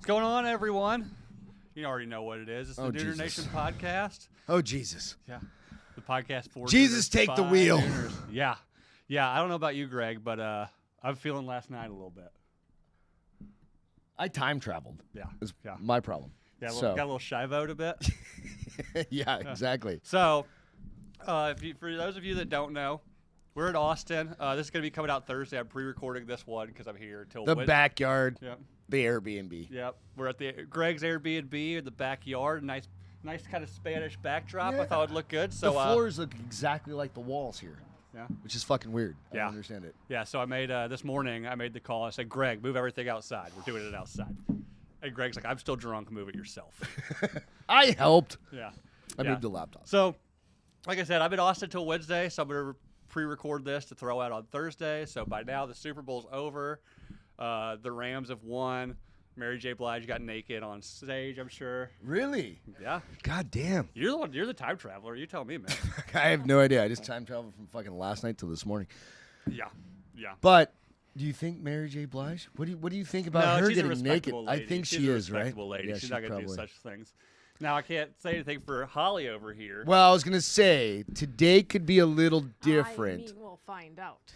going on, everyone? You already know what it is. It's the Nooner Nation podcast. Oh, Jesus. Yeah. The podcast for Jesus, Nooners, take the by wheel. Nooners. Yeah. Yeah, I don't know about you, Greg, but I'm feeling last night a little bit. I time traveled. Yeah. Is Yeah. my problem. Yeah, So. got a little shy-voed a bit. Yeah, exactly. So, for those of you that don't know, we're in Austin. This is going to be coming out Thursday. I'm pre-recording this one because I'm here till The backyard, Yep. the Airbnb. Yep. We're at the Greg's Airbnb in the backyard. Nice kind of Spanish backdrop. Yeah. I thought it would look good. So The floors look exactly like the walls here, yeah. which is fucking weird. I Yeah. don't understand it. Yeah, so I made this morning. I made the call. I said, "Greg, move everything outside. We're doing it outside." And Greg's like, "I'm still drunk. Move it yourself." I helped. Yeah. I moved the laptop. So, like I said, I'm in Austin till Wednesday, so I'm gonna pre-record this to throw out on Thursday. So by now the Super Bowl's over. The Rams have won. Mary J. Blige got naked on stage, I'm sure. Really? Yeah. God damn. You're the time traveler. You tell me, man. I have no idea. I just time traveled from fucking last night till this morning. Yeah. Yeah. But do you think Mary J. Blige? What do you think about her she's a getting naked? respectable I lady. think She's she a is, right? respectable lady. Yeah, she's not going to do probably. such things. Now, I can't say anything for Holly over here. Well, I was gonna say today could be a little different. I mean, we'll find out.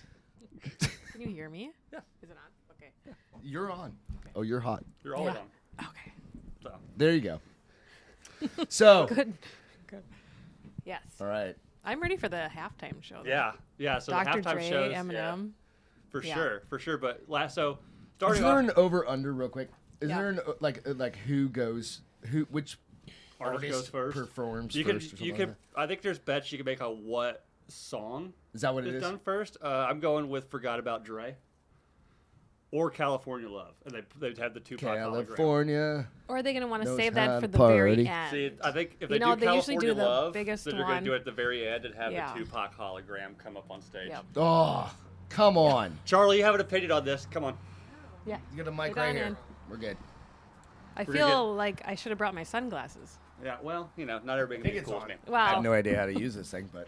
Can you hear me? Yeah. Is it on? Okay. You're on. Oh, you're hot. You're always Yeah. on. Okay. So. There you go. So. Good. Yes. All right. I'm ready for the halftime show. Though. Yeah. Yeah. So Dr. the halftime Dre, shows. Eminem. Yeah, for Yeah. sure. But Is starting there off, an over under real quick? Is Yeah. there an like which artist goes first. performs You first? can. You can. I think there's bets you can make on what song Is that what it is is? done first. I'm going with "Forgot About Dre" or "California Love," and they've had the Tupac hologram. California. Or are they going to want to Knows save how that to for the party. very end? See, I think if You know, do they usually California do the Love, biggest then they're going one. to do it at the very end and have Yeah. the Tupac hologram come up on stage. Yep. Oh, come on! Charlie, you have an opinion on this? Come on. Yeah. You got a mic Get right on here. in. We're good. I Pretty feel like I should have brought my sunglasses. Yeah, well, not everybody can be as cool as me. I Wow. have no idea how to use this thing, but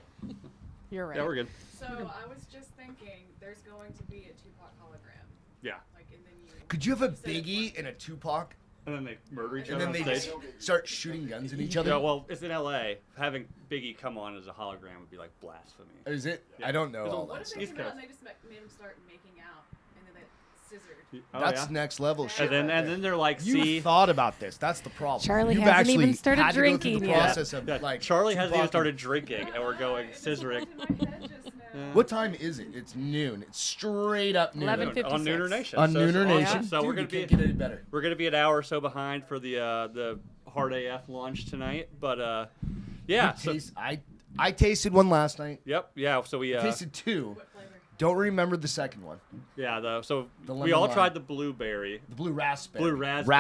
You're right. Yeah, we're good. So I was just thinking, there's going to be a Tupac hologram, Yeah. like, and then you. could you have a said it Biggie once. and a Tupac, And then they murder each and other then on they stage. just start shooting guns at each other? Yeah, well, it's in L.A. Having Biggie come on as a hologram would be like blasphemy. Is it? Yeah. I don't know It's a- all What that if stuff. they East came out Coast. and they just made him start making out, and then they scissored? Oh, That's yeah? next level shit. And then they're like, You see. thought about this. That's the problem. Charlie You've hasn't actually even started had to go through drinking the yet. process of, Yeah, like, Charlie hasn't even Tupac started drinking, and we're going It just scissoring. popped in my head just now. What time is it? It's noon. It's straight up noon. 11:56. On Nooner Nation. On So it's Nooner awesome. Nation. So Dude, we're you gonna can't be get any better. we're gonna be an hour or so behind for the Hard AF launch tonight, but yeah. So, I tasted one last night. yep. Yeah. So we Tasted two. What flavor? Don't remember the second one. yeah. So The we lemon all lime. tried the blueberry, The blue raspberry. blue raspberry,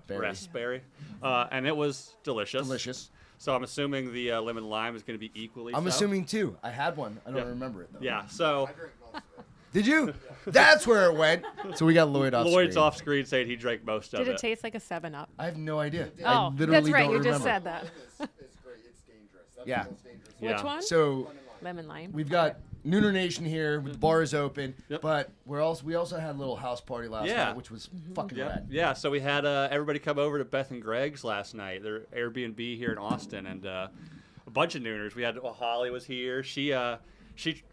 Raspberry. and it was delicious. Delicious. So I'm assuming the lemon lime is going to be equally. I'm so. assuming two. I had one. I don't Yeah. remember it though. Yeah. So Did you? That's where it went. So we got Lloyd off Lloyd's screen. off screen saying he drank most of Did it. it taste like a 7-Up? I have no idea. Oh, I literally that's right. don't You remember. just said that. It's great. It's dangerous. That's Yeah. the most dangerous. Yeah. Which one? So Lemon lime. we've got Nooner Nation here with the bars open, Yep. but we also had a little house party last Yeah. night, which was fucking Yeah, rad. yeah. So we had everybody come over to Beth and Greg's last night. Their Airbnb here in Austin, and a bunch of Nooners. We had Holly was here. She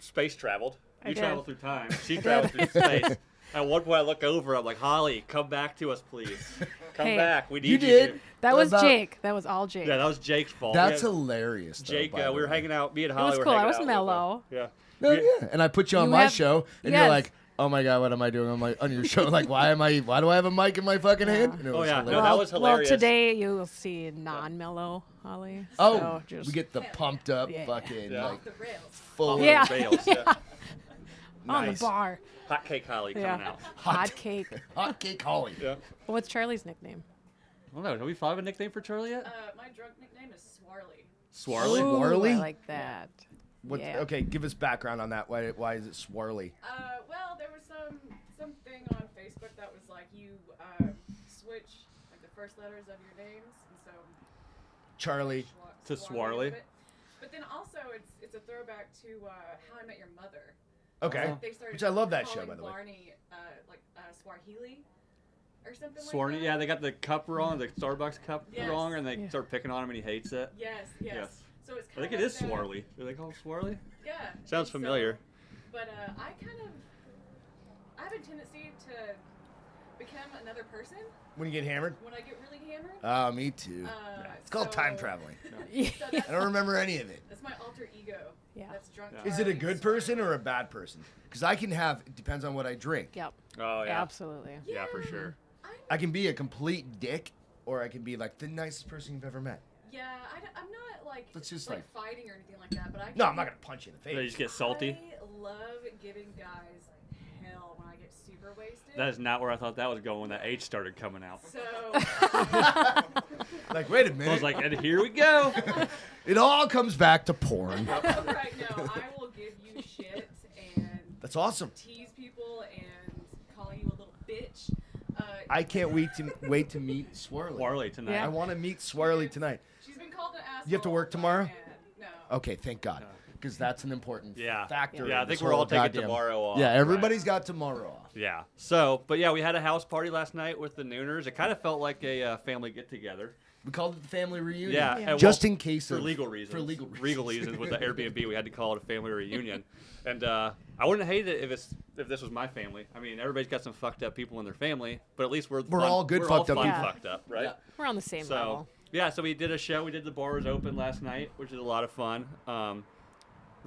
space traveled. I You did. traveled through time. She traveled through space. At one point, I look over. I'm like, Holly, come back to us, please. Come Hey. back. We need You you. did? here." That was About- Jake. That was all Jake. Yeah, that was Jake's fault. That's We had- hilarious. Though, Jake. by the We were way. hanging out. Me and It Holly was were cool. I hanging was out with mellow. them. Yeah. No, yeah. And I put you on You my have- show, and yes. you're like, "Oh my god, what am I doing on your show? Like, why do I have a mic in my fucking hand?" And it Oh, was yeah. No, hilarious. that was hilarious. Well, today you'll see non-mellow Holly. Oh, so just, we get the pumped up Yeah. fucking Yeah. like The rails. full Yeah. Rails, yeah. on nice. the bar. Hot cake Holly Yeah. coming out. Hot cake. hot cake Holly. Yeah. What's Charlie's nickname? I don't know. Have we thought of a nickname for Charlie yet? My drunk nickname is Swarley. Swarley. Ooh, Swarley? I like that. What? Yeah. Okay, give us background on that. Why is it Swarley? Well, there was something on Facebook that was like you switch like the first letters of your names, and so Charlie. To Swarley. But then also it's a throwback to How I Met Your Mother. Okay. Like, they started Which I love that show, calling by the way. Barney like Swahili. or something Sworn, like that. yeah, they got the cup wrong, the Starbucks cup Yes. wrong, and they start picking on him, and he hates it. Yes. Yes. So it's I kind think of it is like that. Swarly. Do they call it Swarly? Yeah. Sounds and familiar. But I have a tendency to become another person When you get hammered? when I get really hammered. Oh, me too. It's called time traveling. So I don't remember any of it. That's my alter ego. Yeah. That's drunk. Yeah. Is it a Charlie good Swarly. person or a bad person? Because I can have, it depends on what I drink. Yep. Oh, yeah. Absolutely. Yeah, for sure. I can be a complete dick, or I can be like the nicest person you've ever met. Yeah, I'm not like Let's just, like fighting or anything like that, but I. No, I'm not gonna punch you in the They face. just get salty. I love giving guys hell when I get super wasted. That is not where I thought that was going when that H started coming out. So. Like, wait a I minute. was like, and here we go. It all comes back to porn. Right now, I will give you shit and That's awesome. tease people and call you a little bitch. I can't wait to meet Swirly. Warley tonight. Yeah. I want to meet Swirly tonight. She's been called an asshole. You have to work tomorrow? and- No. Okay, thank God, because that's an important Yeah. factor. Yeah, I in think this we're all whole taking goddamn- tomorrow off. Yeah, right. everybody's got tomorrow off. Yeah. So, but yeah, we had a house party last night with the Nooners. It kind of felt like a family get together. We called it the family reunion. Yeah. Yeah. and Just well, in case for of legal reasons. For legal reasons. Legal reasons with the Airbnb, we had to call it a family reunion. And I wouldn't hate it if this was my family. I mean, everybody's got some fucked up people in their family, but at least we're all good fucked up fun people. fucked up, right? Yeah. We're on the same So level. yeah, so we did a show. We did the bars open last night, which is a lot of fun. I'm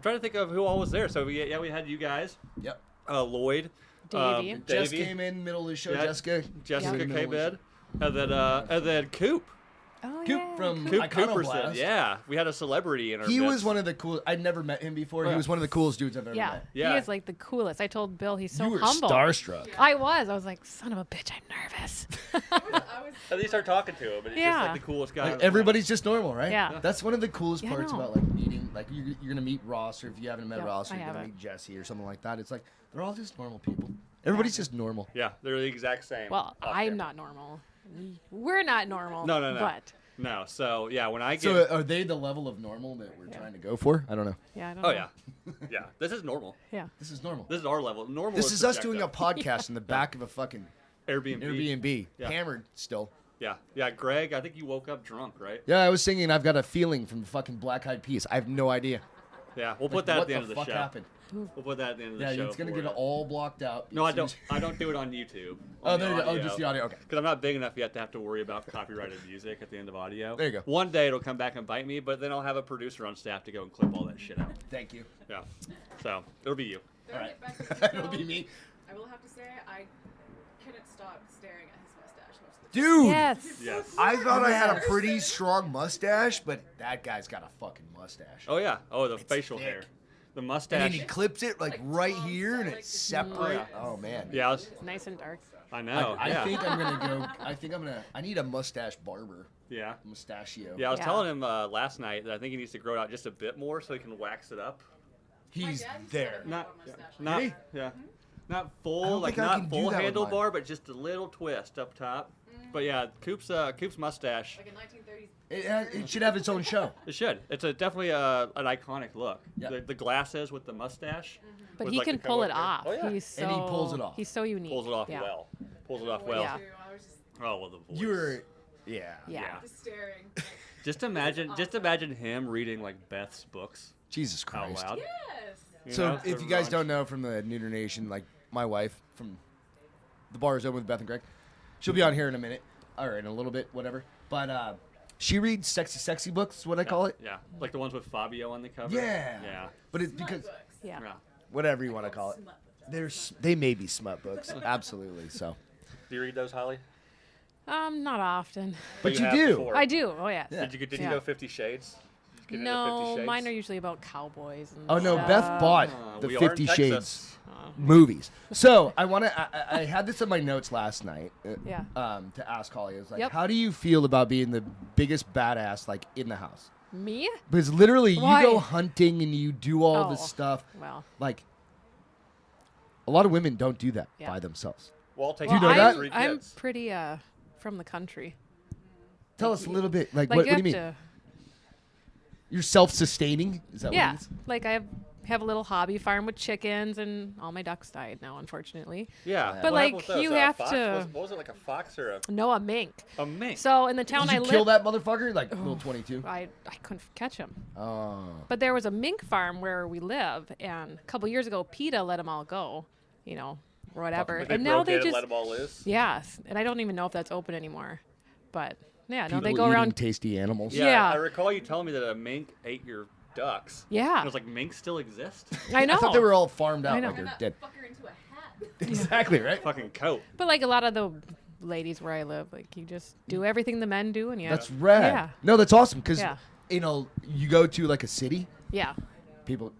trying to think of who all was there. So we had you guys, Yep. Lloyd, Davey. Jess Davey, came in middle of the show. Yeah. Jessica. Jessica came in K. middle of the Bed, and then Coop. Oh, Coop yeah. from Coop Iconoblast. Cooperson. Yeah, we had a celebrity in our He midst. was one of the cool. I'd never met him before. Oh, He yeah. was one of the coolest dudes I've ever Yeah. met. Yeah. He is like the coolest. I told Bill he's so You were humble. starstruck. I was like, son of a bitch, I'm nervous. I was And you start talking to him, and he's just Yeah. like the coolest guy. Like, everybody's just normal, right? Yeah. That's one of the coolest Yeah, I parts know. about like meeting. Like you're gonna meet Ross, or if you haven't met Yep, Ross, I or you're gonna haven't. meet Jesse or something like that. It's like they're all just normal people. Everybody's just normal. Yeah, they're the exact same. Well, off I'm camera. not normal. We're not normal. No, no, no. But No, so yeah, when I get. So are they the level of normal that we're trying to go for? I don't know. yeah, I don't Oh know. yeah, yeah. This is normal. Yeah. This is normal. This is our level. Normal. This is us projecto. doing a podcast in the back of a fucking Airbnb. Airbnb, Yeah. hammered still. Yeah, yeah. Greg, I think you woke up drunk, right? Yeah, I was singing "I've Got a Feeling" from fucking Black Eyed Peas. I have no idea. Yeah, we'll put Like, that at what the end of the fuck show. happened? We'll put that at the end of the Yeah, show. it's gonna for get you. all blocked out. No, I as soon don't. as- I don't do it on YouTube. Oh, there you go. Oh, just the audio. Okay. Because I'm not big enough yet to have to worry about copyrighted music at the end of audio. There you go. One day it'll come back and bite me, but then I'll have a producer on staff to go and clip all that shit out. Thank you. Yeah. So it'll be you. throwing All it back to right. It'll Bill, be me. I will have to say I couldn't stop staring at his mustache most of the Dude, Yes. Yes. I thought I had a pretty strong mustache, but that guy's got a fucking mustache. Oh yeah. Oh, the facial thick. hair, the And mustache. then he clips it like Like right Tom's here, got, and like, it's this separate. Yeah. Oh man. Yeah, I, was, It's nice and dark. I know. I yeah. think I'm gonna go. I need a mustache barber. Yeah. Mustachio. Yeah, I was Yeah. telling him last night that I think he needs to grow it out just a bit more so he can wax it up. My He's dad used to there. have a Not, mustache. not, Really? yeah, not I full, don't like think I not can do full that with mine. handlebar, but just a little twist up top. But yeah, Coop's mustache. Like a 1930s. It should have its own show. It should. It's definitely an iconic look. Yeah. The glasses with the mustache. But with, he like, can the pull it coat hair. off. Oh, yeah. He's so, And he pulls it off. He's so unique. Pulls it off yeah. well. Pulls it off Way well. Yeah. too. I was just, Oh well, the voice. You were, yeah. Yeah. Yeah. just staring. Like, Just imagine him reading like Beth's books Jesus out Christ. loud. yes. You So know, if to you guys launch- don't know from the Neuter Nation, like my wife from the bar is open with Beth and Greg, she'll be on here in a minute or in a little bit, whatever. But she reads sexy books, what I call it. Yeah, like the ones with Fabio on the cover. Yeah. Yeah. But it's Smut because books. Yeah. Yeah. whatever you want to call it, Smut books. they may be smut books, absolutely. So, Do you read those, Holly? Not often. but you have do. before. I do. Oh yes. Yeah. Did you Yeah. go 50 Shades? Did you get into No, 50 Shades? mine are usually about cowboys. And Oh no, stuff. Beth bought the we are in 50 Texas. Shades movies. So I want to. I had this in my notes last night. Yeah. To ask Holly, I was like, Yep. how do you feel about being the biggest badass like in the house? Me? Because literally, Why? you go hunting and you do all this Oh. stuff. Well. Like, a lot of women don't do that Yeah. by themselves. Well, take you well, know that? three I'm kids. pretty from the country. Tell us a little bit. Like, Like what you do you have mean? to. You're self-sustaining? Is that what Yeah. it is? Like I have have a little hobby farm with chickens, and all my ducks died now, unfortunately. Yeah. But, What like, happened with those? you A have fox? to- What was it, like a fox or No, a mink. a mink? So in the town Did I you live, kill that motherfucker? Like little 22. I couldn't catch him. Oh. But there was a mink farm where we live, and a couple years ago, PETA let them all go, you know, or whatever. They And now broke they it and just let them all loose. yes, and I don't even know if that's open anymore. But yeah, no, People they go eating around. tasty animals. Yeah. I recall you telling me that a mink ate your ducks. Yeah. I was like, minks still exist? I know. I thought they were all farmed out know. like they're That dead. fucker into a hat. Exactly, right? Fucking coat. But like a lot of the ladies where I live, like you just do everything the men do, and That's rad. Yeah. No, that's awesome because Yeah. you know you go to like a city, Yeah. people,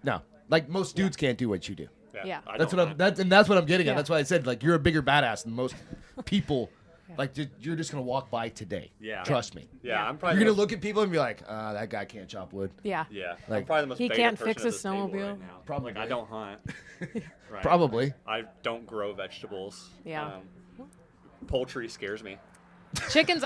no, like most dudes can't do what you do. Yeah. I That's don't what I'm. mind. That's what I'm getting Yeah. at. That's why I said like you're a bigger badass than most people. Like you're just gonna walk by today. Yeah. Trust me. Yeah, Yeah. I'm probably You're the gonna look at people and be like, that guy can't chop wood. Yeah. Yeah, I'm Like, probably the most he beta can't person fix at his this table snowmobile. right now. Probably. Like I don't hunt. Right. Probably. I don't grow vegetables. Yeah. Poultry scares me. Chickens,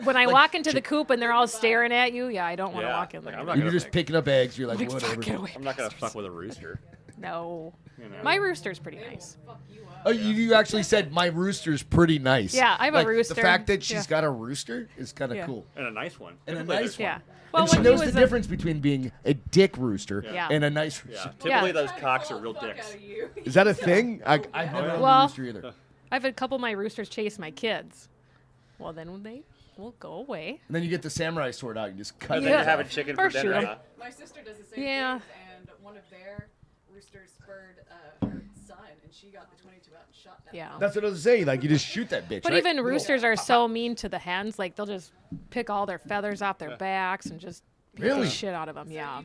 when I walk into the coop and they're all staring at you, yeah, I don't want to Yeah, walk in like, there. I'm not You're gonna just picking up eggs. You're like, Like, whatever. fuck, get away. I'm not gonna fuck with a rooster. No. You know? My rooster's pretty nice. Fuck you up. Oh, you actually said my rooster's pretty nice. Yeah, I have a Like, rooster. The fact that she's Yeah. got a rooster is kind of Yeah. cool. And a nice one. And a Typically nice there's one. Yeah. Well, And she when he knows the was difference between being a dick rooster Yeah. and a nice Yeah. rooster. Typically Yeah. those Trying to cocks call are real the fuck dicks. out of you. Is that a thing? I've never owned a Well- rooster either. I've had a couple of my roosters chase my kids. Well, then they will go away. And then you get the samurai sword out. You just cut And it then Yeah. you're having chicken Or for dinner. shoot 'em. Huh? My sister does the same Yeah. things, and one of their roosters spurred her son, and she got the 22 out and shot that. Yeah. That's what I was saying. Like you just shoot that bitch. But right? even roosters are so mean to the hens. Like they'll just pick all their feathers off their backs and just beat Really? the shit out of them. Yeah.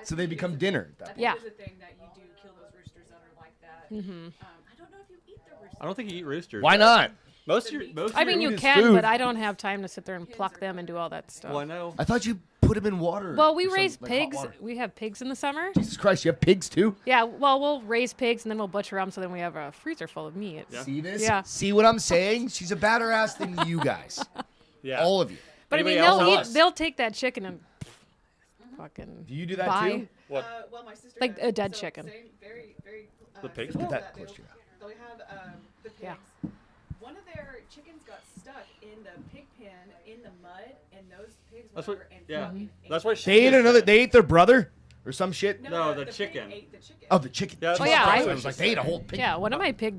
So they become dinner. at that I point. think Yeah. there's a thing that you do kill those roosters that are like that. I don't know if you eat the roosters. I don't think you eat roosters. Why not? Most of your I mean, your- you is can, food. but I don't have time to sit there and pluck them and do all that stuff. Well, I know. I thought you put them in water. Well, we or some, raise like, hot pigs. water. We have pigs in the summer. Jesus Christ, you have pigs too? Yeah, well, we'll raise pigs and then we'll butcher them, so then we have a freezer full of meat. Yeah. See this? Yeah. See what I'm saying? She's a badder ass than you guys. Yeah. All of you. But Anybody I mean, else? they'll Us. they'll take that chicken and fucking. Do you do that buy. too? What? Well, my sister Like does. a dead So chicken. Same, very, very. The pigs? similar Get to that close to you. They'll have the pigs. Yeah. One of their chickens got stuck in the pig pen in the mud, and those pigs That's went what. over and Yeah. fucking That's why. They ate another. They ate their brother or some shit. No, the pig chicken. ate the chicken. Oh, the chicken. Yeah, Jesus oh, yeah, Christ, I- I was like, they ate a whole pig. Yeah, one of my pig,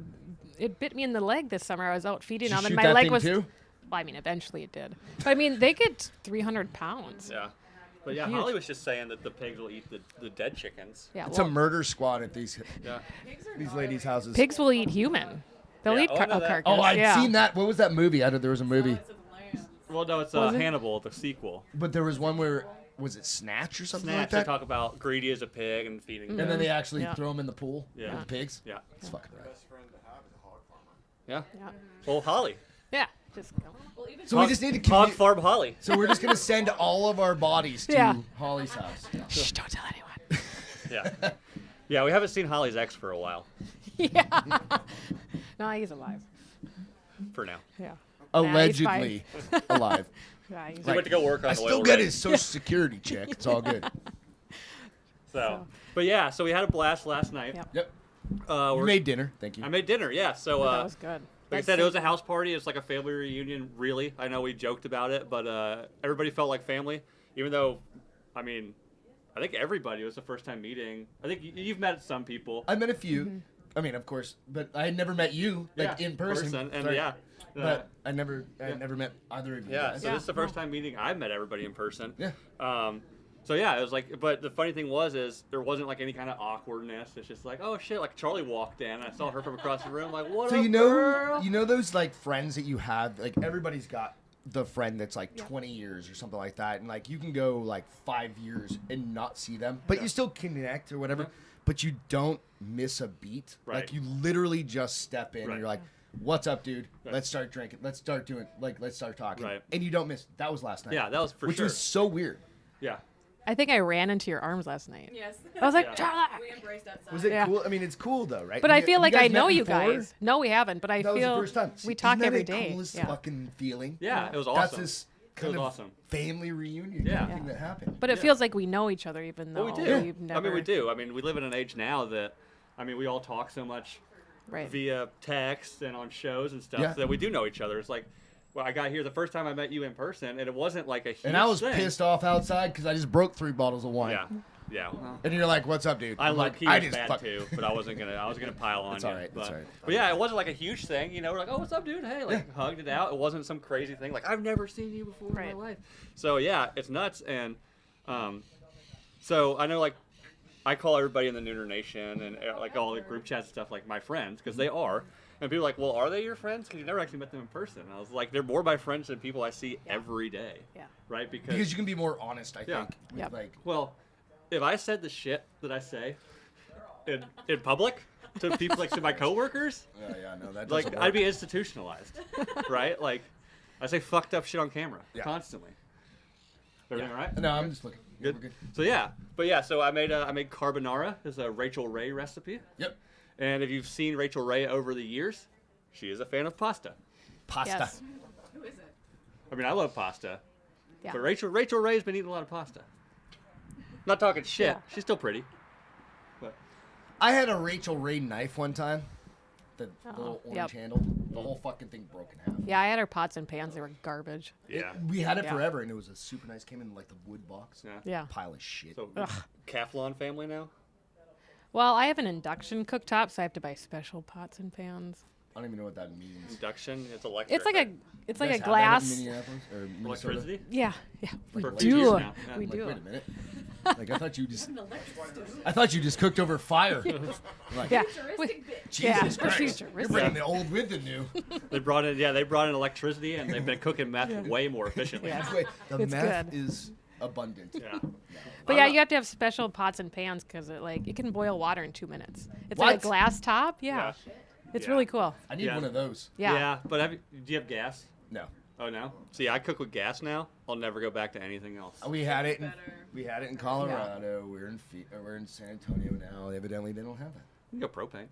it bit me in the leg this summer. I was out feeding Did you them, and shoot my that leg thing was. too? Well, I mean, eventually it did. But I mean, they get 300 pounds. Yeah. But yeah, Huge. Holly was just saying that the pigs will eat the dead chickens. Yeah, It's well, a murder squad at these Yeah. Pigs are these not ladies' houses. pigs will eat human. They'll Yeah, eat oh, I know a that. carcass. Oh, I'd yeah. seen that. What was that movie? I know there was a movie, Silence of Lambs. Well, no, it's Was it? Hannibal, the sequel. but there was one where was it Snatch or something Snatch. like They that? talk about greedy as a pig and feeding. And then they actually Yeah. throw them in the pool Yeah. with the pigs. Yeah. It's fucking right. Best friend to have is a hog farmer. Yeah. Yeah. Well, Holly. Yeah. Just go. Well, even So we just need to Hog commu- farm Holly. So we're just gonna send all of our bodies to Yeah. Holly's house. Shh, don't tell anyone. Yeah. Yeah, we haven't seen Holly's ex for a while. Yeah. No, he's alive. For now. Yeah. Allegedly alive. Yeah, he's He went to go work on I the still oil get rig. his social security check. It's all good. So, but yeah, so we had a blast last night. Yep. Yep. Uh, You we're- made dinner. Thank you. I made dinner. Yeah. So, that was good. like I said, it was a house party. It's like a family reunion. Really, I know we joked about it, but everybody felt like family. Even though, I mean, I think everybody was the first time meeting. I think you've met some people. I met a few. I mean, of course, but I had never met you like Yeah, in person. and Sorry. yeah. But I never met either of you Yeah, guys. so this is the first time meeting. I met everybody in person. Yeah. So yeah, it was like, but the funny thing is there wasn't like any kind of awkwardness. It's just like, oh shit, like Charlie walked in, I saw her from across the room, like what So up, you know, girl? those like friends that you have, like everybody's got the friend that's like 20 years or something like that, and like you can go like 5 years and not see them, but you still connect or whatever. Yeah. But you don't miss a beat. Right. Like you literally just step in Right. and you're like, "What's up, dude? Right. Let's start drinking. Let's start doing let's start talking." Right. And you don't miss. That was last night. Yeah, that was for which sure. was so weird. Yeah. I think I ran into your arms last night. Yes. I was like, Yeah. Charlie. We embraced that side. Was it Yeah. cool? I mean, it's cool though, right? But I You- feel you like guys I met know you before? guys. No, we haven't. But I That was feel the first time. we See, talk isn't that every the day. coolest Yeah. fucking feeling. Yeah, it was That's awesome. this It was awesome. family reunion Yeah. kind of thing that happened. But it Yeah. feels like we know each other, even though Well, we do. we've never. I mean, we do. I mean, we live in an age now that, I mean, we all talk so much Right. via text and on shows and stuff Yeah. that we do know each other. It's like, well, I got here the first time I met you in person, and it wasn't like a huge And I was thing. pissed off outside because I just broke 3 bottles of wine. Yeah, yeah. Well, And you're like, "What's up, dude?" I I'm like like, he was just bad fuck- too, but I was gonna pile on. It's you, all right, But, it's all right. but yeah, it wasn't like a huge thing. You know, we're like, oh, what's up, dude? Hey, like hugged it out. It wasn't some crazy thing. Like I've never seen you before in Right. my life. So yeah, it's nuts. And so I know like I call everybody in the Nooner Nation and like all the group chats and stuff like my friends because they are. And people are like, well, are they your friends? Because you never actually met them in person. And I was like, they're more my friends than people I see every day. Yeah. Right? Because you can be more honest, I Yeah. think. with, Yep. Like, Well, if I said the shit that I say in public to people like to my coworkers, yeah, no, that like doesn't I'd work. be institutionalized, right? Like I say fucked up shit on camera Yeah. constantly. Everything all right? No, I'm just looking. Yeah, Good. we're good. So yeah, but yeah, so I made carbonara. It's a Rachel Ray recipe, Yep. and if you've seen Rachel Ray over the years, she is a fan of pasta. Pasta. Yes. Who is it? I mean, I love pasta, Yeah. but Rachel Ray's been eating a lot of pasta. Not talking shit. Yeah. She's still pretty. But I had a Rachel Ray knife one time. The Oh, little orange yep. handle. The whole fucking thing broke in half. Yeah, I had our pots and pans. They were garbage. yeah, We had it Yeah. forever, and it was a super nice. Came in like the wood box. yeah. Yeah. Pile of shit. So Ugh. Calphalon family now. Well, I have an induction cooktop, so I have to buy special pots and pans. I don't even know what that means. Induction. It's electric. It's like right? it's You like a guys have that in glass. Minneapolis or Minnesota? electricity. Yeah, yeah, we For a few do. years now, yeah. We Like, do. wait a minute. Like I thought you just. I thought you just cooked over fire. Like, Yeah, Futuristic we- bitch. yeah, Jesus we're Christ. You're futuristic. bringing the old with the new. They brought in electricity, and they've been cooking meth way more efficiently. Yeah. Wait, the It's meth good. is abundant. Yeah. But yeah, you have to have special pots and pans because it can boil water in 2 minutes. It's like What? a glass top. Yeah, it's Yeah. really cool. I need Yeah. one of those. Yeah. But do you have gas? No. Oh no. See, I cook with gas now. I'll never go back to anything else. We had it. In, Better. we had it in Colorado. We're in San Antonio now. Evidently, they don't have that. You can go propane.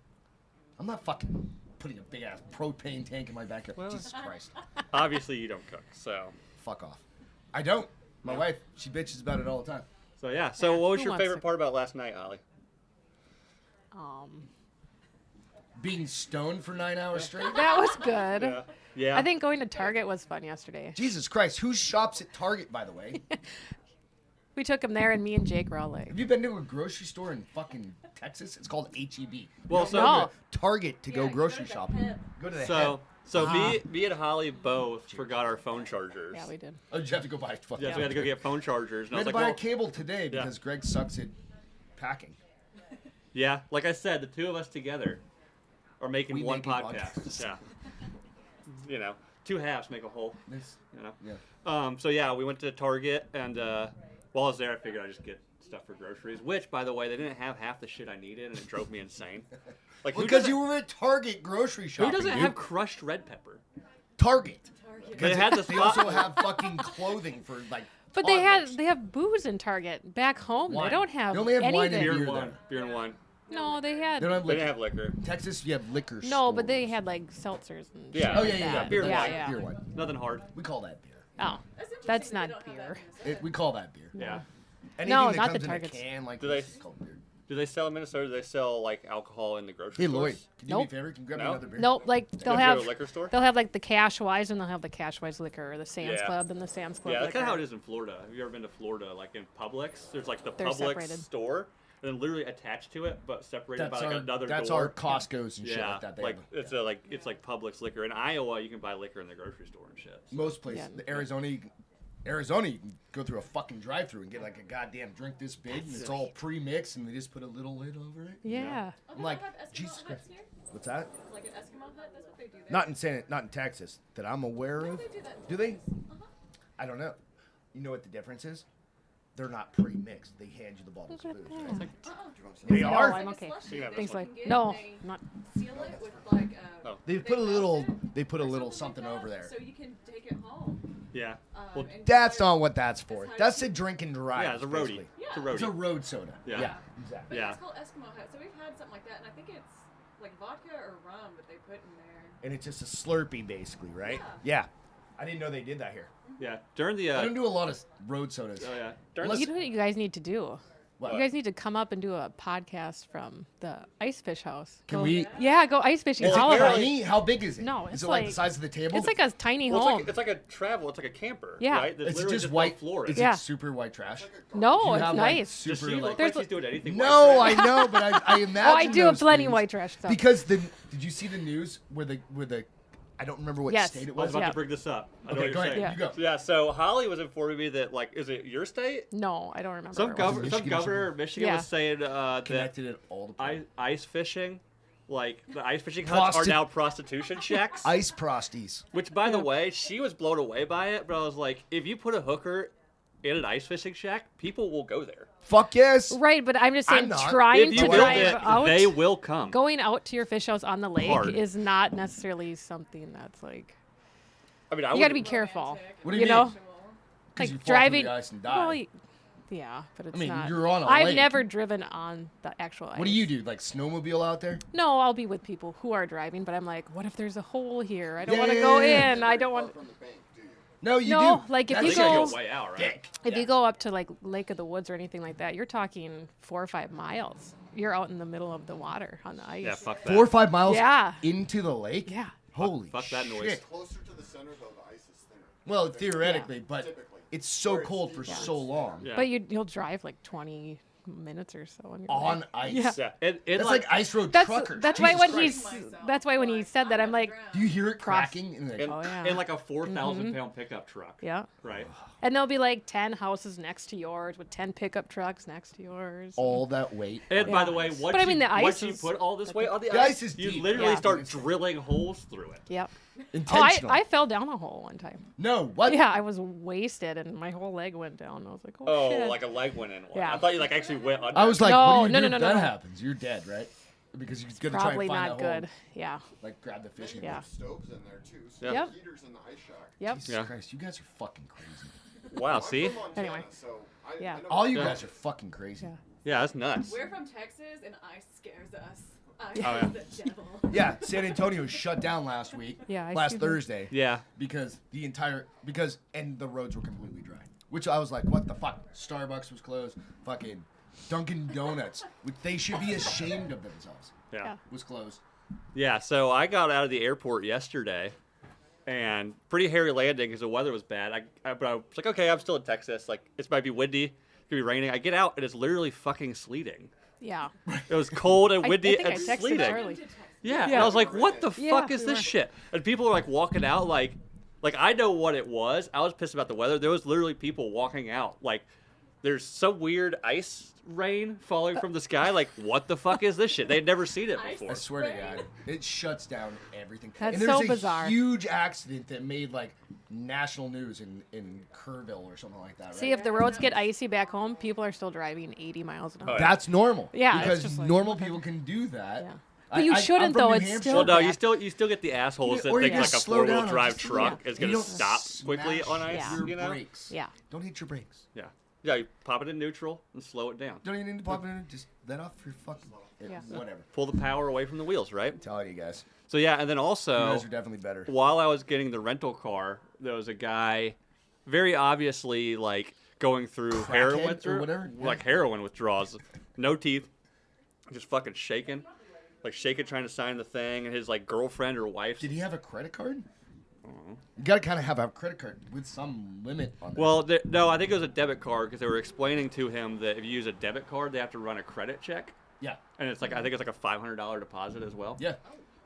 I'm not fucking putting a big ass propane tank in my backyard. Well- Jesus Christ. Obviously, you don't cook, so. Fuck off. I don't. My wife, she bitches about it all the time. So yeah. So what was Who your wants favorite to- part about last night, Ollie? Being stoned for 9 hours straight. That was good. Yeah. Yeah. I think going to Target was fun yesterday. Jesus Christ. Who shops at Target, by the way? We took him there, and me and Jake were all like, Have you been to a grocery store in fucking Texas? It's called HEB. Well, You so- don't go No. to Target to Yeah, go you go grocery to the shopping. Hep. Go to the So Hep. so Uh-huh. me and Holly both forgot our phone chargers. yeah, we did. Oh, did you have to go buy fucking? Yeah, so we had to go get phone chargers, and We I had was to like, buy well, a cable today because Greg sucks at packing. yeah, like I said, the two of us together are making We one make a podcast. podcast. Yeah. You know, two halves make a whole. This, You know. yeah. So yeah, we went to Target, and while I was there, I figured I'd just get stuff for groceries. Which, by the way, they didn't have half the shit I needed, and it drove me insane. Like, Well, because you were at Target grocery shopping. who doesn't dude? have crushed red pepper? Target? They had the They spot. also have fucking clothing for like. But toddlers. they have booze in Target. Back home, Wine. they don't have They only have wine and anything. beer beer and wine. there. Beer and wine. No, they They had. don't have They liquor. didn't have liquor. Texas, you have liquor. No, but they stores. had like seltzers and Yeah. shit Oh like yeah, yeah, yeah. that. Beer yeah, wine. yeah. Beer wine. Nothing hard. We call that beer. Oh, Interesting that's that they not don't have that in beer. Minnesota. We call that beer. Yeah. Anything No, that not comes the in a Targets. can like Do this they- is called beer. Do they sell in Minnesota? Do they sell like alcohol in the grocery Hey stores? Lloyd, can you do me a Nope. favor? Can you grab me No? another beer? Nope, like Go they'll to have a liquor store. they'll have like the Cash Wise, and they'll have the Cash Wise liquor, or the Sam's Yeah. Club and the Sam's Club Yeah, that's liquor. kind of how it is in Florida. Have you ever been to Florida? Like in Publix, there's like the They're Publix separated. store, and then literally attached to it, but separated That's by like our another that's door. our Costco's and shit Yeah, like that. They like have it's a it's like Publix liquor. In Iowa, you can buy liquor in the grocery store and shit. So- most places. Yeah. The Arizona, you can go through a fucking drive-through and get like a goddamn drink this big, and it's all pre-mixed, and they just put a little lid over it. Yeah. Oh, I'm they like, don't have Eskimo Jesus huts Christ. here? What's that? Like an Eskimo hut? That's what they do there. Not in Texas that I'm aware No, of. they do that. in Do they? Texas. Uh-huh. I don't know. You know what the difference is? They're not pre-mixed. They hand you the bottles Look of at booze. that. They No, are. I'm Like a okay. slushy You can have that Thanks, this you Lloyd. can get, No, and they not. seal it with like Oh. They they put a little. melt it They put a or little something something like over that, there. So you can take it home. Yeah. Well, and that's enjoy it. not what that's for. It's That's a hydration. drink and drive. Yeah, it's a roadie. basically. It's a Yeah. roadie. It's a road soda. Yeah. exactly. But Yeah. it's called Eskimo hut. So we've had something like that, and I think it's like vodka or rum that they put in there. And it's just a Slurpee, basically, right? Yeah. I didn't know they did that here. Yeah, during the. I don't do a lot of road sodas. Oh yeah. During Unless- You know what you guys need to do? What? You guys need to come up and do a podcast from the ice fish house. Can Go- we? Yeah, go ice fishing. Is it All of us. tiny? How big is it? No, Is it's it like the like- size of the table? It's like a tiny Well, home. it's like a travel. It's like a camper. Yeah. Right. There's Is it literally just no white? floor. Is Yeah. it super white trash? No, Do you it's have, like, nice. Does super she like. look like she's doing anything? No, white I know, but I imagine. Oh, I do those plenty things white trash stuff. Because did you see the news where the I don't remember what Yes. state it I was was. about Yeah. to bring this up. I know Okay, what go you're ahead. saying. You go. Yeah, so Holly was informing me that, like, is it your state? No, I don't remember. Some where it was. governor, Michigan or of Michigan Yeah. was saying that Connected it all the time. ice fishing, like the ice fishing huts, are now prostitution shacks. Ice prosties. Which, by the way, she was blown away by it. But I was like, if you put a hooker in an ice fishing shack, people will go there. Fuck yes. Right, but I'm just I'm saying, not. trying If to you build drive it, out, they will come. going out to your fish house on the lake Hard. is not necessarily something that's like. I mean, I You got to would- be careful. Romantic. What do You you know? mean? 'Cause Like you fall driving. through the ice and die. Well, yeah, but it's I mean, not. you're on a I've lake. never driven on the actual ice. What do you do? Like snowmobile out there? No, I'll be with people who are driving, but I'm like, what if there's a hole here? I don't Yeah, want to yeah, go yeah. in. I don't Far want. from the bank, do you? No, you No, do. like, if I you think you go- go way out, right? Dick. If you go up to like Lake of the Woods or anything like that, you're talking 4 or 5 miles. You're out in the middle of the water on the ice. Yeah, fuck that. 4 or 5 miles Yeah. into the lake? Yeah. Holy Fuck that noise. shit. Closer to the center, though, the ice is thinner. Well, theoretically, but Typically. it's so Where it's cold for steep. so long. Yeah. But you'll drive like 20 minutes or so. And you're On like, ice. Yeah. Yeah, it That's like ice road That's truckers. that's why Jesus when Christ. he's that's why when he said that I'm like, Do you hear it Cross- cracking? And in, Oh, yeah. in like a 4,000-pound pickup truck. yeah. Right. And there'll be like 10 houses next to yours with 10 pickup trucks next to yours. all that weight. And by Yeah. the way, once, But I mean, the ice once you is- put all this weight on the ice is you deep. literally Yeah. start drilling holes through it. Yep. Oh, Intentional. I fell down a hole one time. No, what? Yeah, I was wasted and my whole leg went down. I was like, oh, Oh, shit. like a leg went in one. Yeah. I thought you like actually went under. I was like, No, what do you no, do no, if no, that no. happens? You're dead, right? Because you're gonna Probably try and find not that hole. good. Yeah. Like grab the fish. Yeah. Stoves in there, too. So Yeah. Yep. the heaters in the ice shack. Yep. Jesus Yeah. Christ, you guys are fucking crazy. Wow, I'm see? from Montana, Anyway. so Yeah. I know All you Yeah. guys are fucking crazy. Yeah. Yeah, that's nuts. We're from Texas, and ice scares us. Ice yeah. is the devil. Yeah, San Antonio shut down last week. Yeah, I last see that. Thursday. Yeah. Because and the roads were completely dry. Which I was like, what the fuck? Starbucks was closed. Fucking Dunkin' Donuts, which they should be ashamed of themselves, Yeah. was closed. Yeah, so I got out of the airport yesterday, and pretty hairy landing because the weather was bad. But I was like, okay, I'm still in Texas. Like, it might be windy, it could be raining. I get out, and it's literally fucking sleeting. Yeah. It was cold and I windy think I and texted sleeting. Charlie. Yeah, and Yeah. I was like, what the Yeah, fuck is we this were. shit? And people were like walking out like I know what it was. I was pissed about the weather. There was literally people walking out like there's some weird ice rain falling from the sky. Like, what the fuck is this shit? They'd never seen it Ice before. I swear to God, it shuts down everything. That's and there's so a bizarre. huge accident that made like national news in Kerrville or something like that. Right? See, if the roads get icy back home, people are still driving 80 miles an hour. Oh, yeah. That's normal. Yeah, it's because just like, normal okay. people can do that. Yeah. But you shouldn't, I'm from though. New It's Hampshire. still Well, no, bad. you still get the assholes that Or you think like just a slow down four-wheel or drive just- truck yeah. is You gonna don't stop quickly smash on ice. Yeah. Your You know? brakes. Yeah. Don't hit your brakes. Yeah. Yeah, you pop it in neutral and slow it down. Don't even need to pop it in. Just let off your fucking Yeah. whatever. Pull the power away from the wheels, right? I'm telling you guys, So yeah, and then you also guys are definitely better. while I was getting the rental car, there was a guy very obviously like going through heroin or whatever? like heroin withdrawals, no teeth, just fucking shaking, trying to sign the thing, and his like girlfriend or wife. Did he have a credit card? You gotta kind of have a credit card with some limit on that. Well, no, I think it was a debit card because they were explaining to him that if you use a debit card, they have to run a credit check, yeah, and it's like I think it's like a $500 deposit as well. yeah.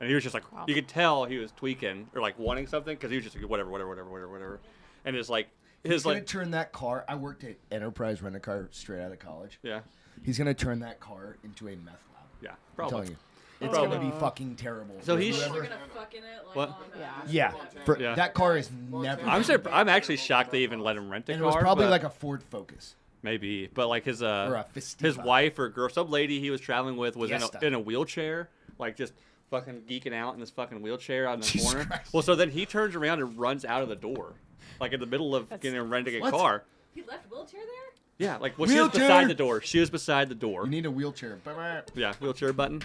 And he was just like, Wow. you could tell he was tweaking or like wanting something because he was just like, whatever. And it's like, He's gonna turn that car. I worked at Enterprise Rent a Car straight out of college. yeah, He's gonna turn that car into a meth lab. yeah, I'm probably. telling you, it's Probably. gonna be fucking terrible. So For he's- We're whoever- gonna fuck in it like What? on Yeah. yeah, Yeah. that car is never. I'm actually shocked they even let him rent a and it car. was probably but like a Ford Focus maybe, but like his or a Festiva. his wife or girl, some lady he was traveling with was Fiesta. in a wheelchair, like just fucking geeking out in this fucking wheelchair out in the Jesus corner. Christ. Well, so then he turns around and runs out of the door, like in the middle of That's- renting a What? car. He left wheelchair there? Yeah, like well, she was Wheelchair. beside the door. She was beside the door. You need a wheelchair. Yeah, wheelchair button.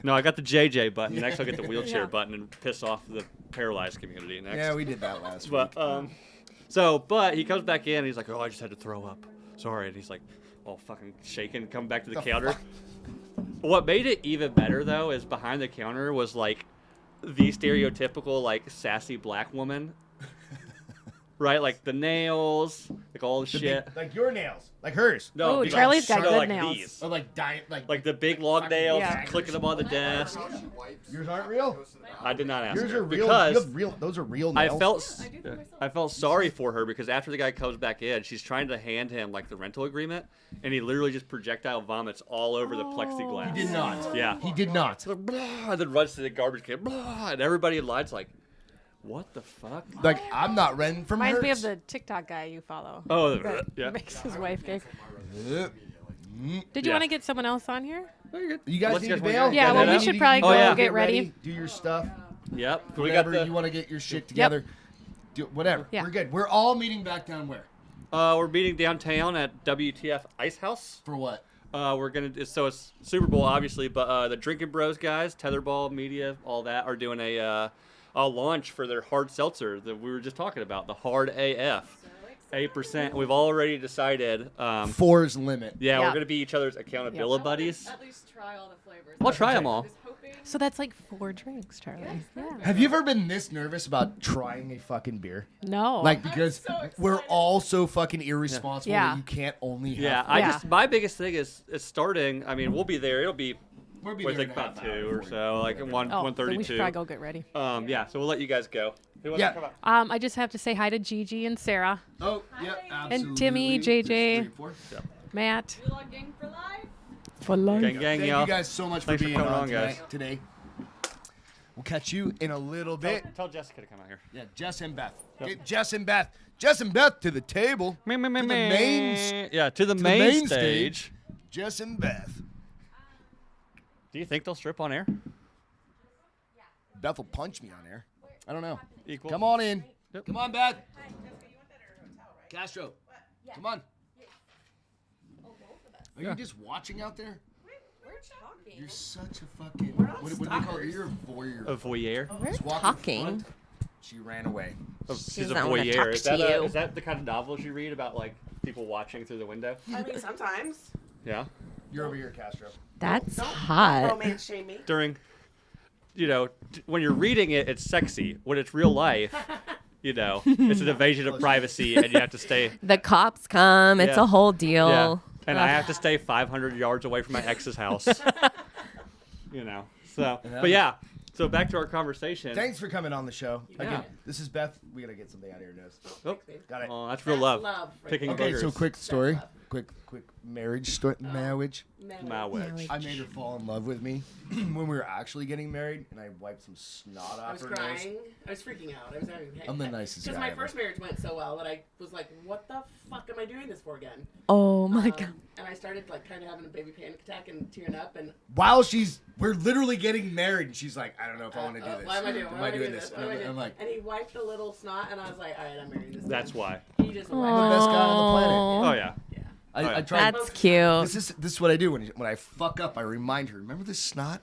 No, I got the JJ button. Next, I'll get the wheelchair Yeah. button and piss off the paralyzed community next. Yeah, we did that last But week. but he comes back in and he's like, oh, I just had to throw up. Sorry. And he's like, all fucking shaking, come back to the counter. What made it even better though is behind the counter was like the stereotypical like sassy black woman. Right, like the nails, like all the shit. Like your nails, like hers. Oh, big, Charlie's got no, good like nails. These. Or like Like the big long nails, Yeah. clicking them on the desk. Yours aren't real. I did not ask Yours her are real. because You have real. Those are real I nails. felt sorry for her because after the guy comes back in, she's trying to hand him like the rental agreement, and he literally just projectile vomits all over the plexiglass. He did not. Yeah. He did not. So, blah, and then runs to the garbage can, blah, and everybody in line's like, "What the fuck?" Like I'm not renting from Reminds me of hers. the TikTok guy you follow. Oh, That yeah. makes his wife gig. Yep. Did you Yeah. want to get someone else on here? You guys Unless need you to guys wanna bail. go. Yeah, well, we You should need- probably you go gotta get ready. Do your stuff. Yep. We got Whatever the. you want to get your shit together. Do whatever. Yeah. We're good. We're all meeting back down where? We're meeting downtown at WTF Ice House. For what? We're gonna so it's Super Bowl obviously, but the Drinking Bros guys, Tetherball Media, all that are doing a launch for their hard seltzer that we were just talking about, the Hard AF, 8%. We've already decided. Four's limit. Yeah, Yeah. we're gonna be each other's accountability buddies. At least try all the flavors. I'll try them all. Just hoping. So that's like 4 drinks, Charlie. Yeah. Have you ever been this nervous about trying a fucking beer? No. Like because so excited. we're all so fucking irresponsible Yeah. that you can't only have. Yeah, Yeah. my biggest thing is starting. I mean, we'll be there. It'll be We'll be I there think in a about half hour 2 or before so, like then we 1:32. should probably go get ready. Yeah, so we'll let you guys go. Who wants Yeah. to come out? I just have to say hi to Gigi and Sarah, Oh, yeah, absolutely. Timmy, JJ. 3, 4. Matt. Vlog gang for life. For life. Gang, Thank y'all. you guys so much Thanks for for being coming on on, guys. today. We'll catch you in a little bit. Tell Jessica to come out here. Yeah, Jess and Beth. Get Jess and Beth. Jess and Beth to the table. To the main yeah, to the the main, main stage. Jess and Beth. Do you think they'll strip on air? Beth will punch me on air. I don't know. Equal. Come on in. Yep. Come on, Beth. Castro. Come on. Are you just watching out there? You're such a fucking. What do you call it? You're a voyeur. A voyeur. Just walk in talking. front. She ran away. She's a I wanna voyeur. talk Is to that, you. is that the kind of novels you read about like people watching through the window? I mean, sometimes. Yeah. You're over here, Castro. That's Don't hot. romance shame me. During, when you're reading it, it's sexy. When it's real life, it's an invasion of privacy, and you have to stay. The cops come. It's Yeah. a whole deal. Yeah. And I have to stay 500 yards away from my ex's house. So, but yeah. So back to our conversation. Thanks for coming on the show. Yeah. Again, this is Beth. We gotta get something out of your nose. Oh, Got it. oh, that's real That's love. love right Picking Okay, so boogers. quick story. Quick marriage story. Marriage. My witch. I made her fall in love with me when we were actually getting married, and I wiped some snot I off was her nose. crying. I was freaking out. I was having I'm the nicest Because guy my ever. first marriage went so well that I was like, what the fuck am I doing this for again? Oh my god. And I started like kind of having a baby panic attack and tearing up and While we're literally getting married, and she's like, I don't know if I want to do this. why am I doing? Am Why I doing this? Why am I doing? I'm like, and he wiped a little snot, and I was like, all right, I'm marrying this. That's why. He just I'm wiped. the best guy on the planet. Oh yeah. I tried. That's cute. This is what I do when I fuck up. I remind her. Remember this snot?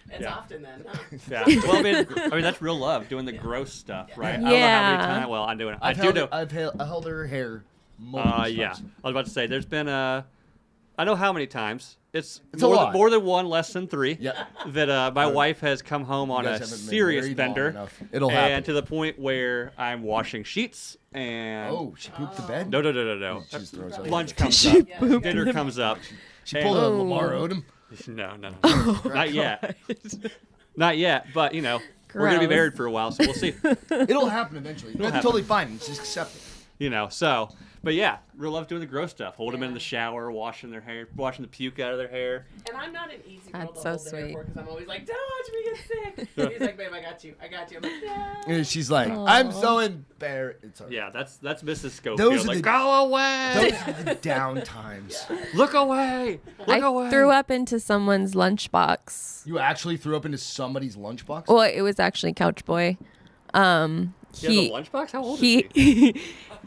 It's Yeah. often then. Huh? Yeah. Well, I mean that's real love, doing the gross stuff, right? I don't know how many Yeah. times. Well, I'm doing it. I I've do held know. I've held her hair multiple Yeah. times. I was about to say there's been I know how many times. It's It's a more, lot. more than one, less than 3. Yep. That my wife has come home on You a guys haven't been serious married long bender, enough. It'll and happen. to the point where I'm washing sheets and Oh, she pooped the bed? no. She just throws it. Lunch comes up, dinner comes up. She pulled a Lamar Odom. No. Oh, Not yet. Not yet, but we're gonna be Gross. married for a while, so we'll see. It'll happen eventually. That's happen. totally fine. Just accept it. So. But yeah, real love doing the gross stuff. Hold them in the shower, washing their hair, washing the puke out of their hair. And I'm not an easy girl That's to so hold the hair sweet. for because I'm always like, don't watch me get sick. And he's like, babe, I got you. I'm like, no. And she's like, I'm so embarrassed. It's all right. Yeah, that's Mrs. Schofield. Those are like, the- go away! Those are the down times. Look away! Look away! I threw up into someone's lunchbox. You actually threw up into somebody's lunchbox? Well, it was actually Couch Boy. He has a lunchbox? How old is he?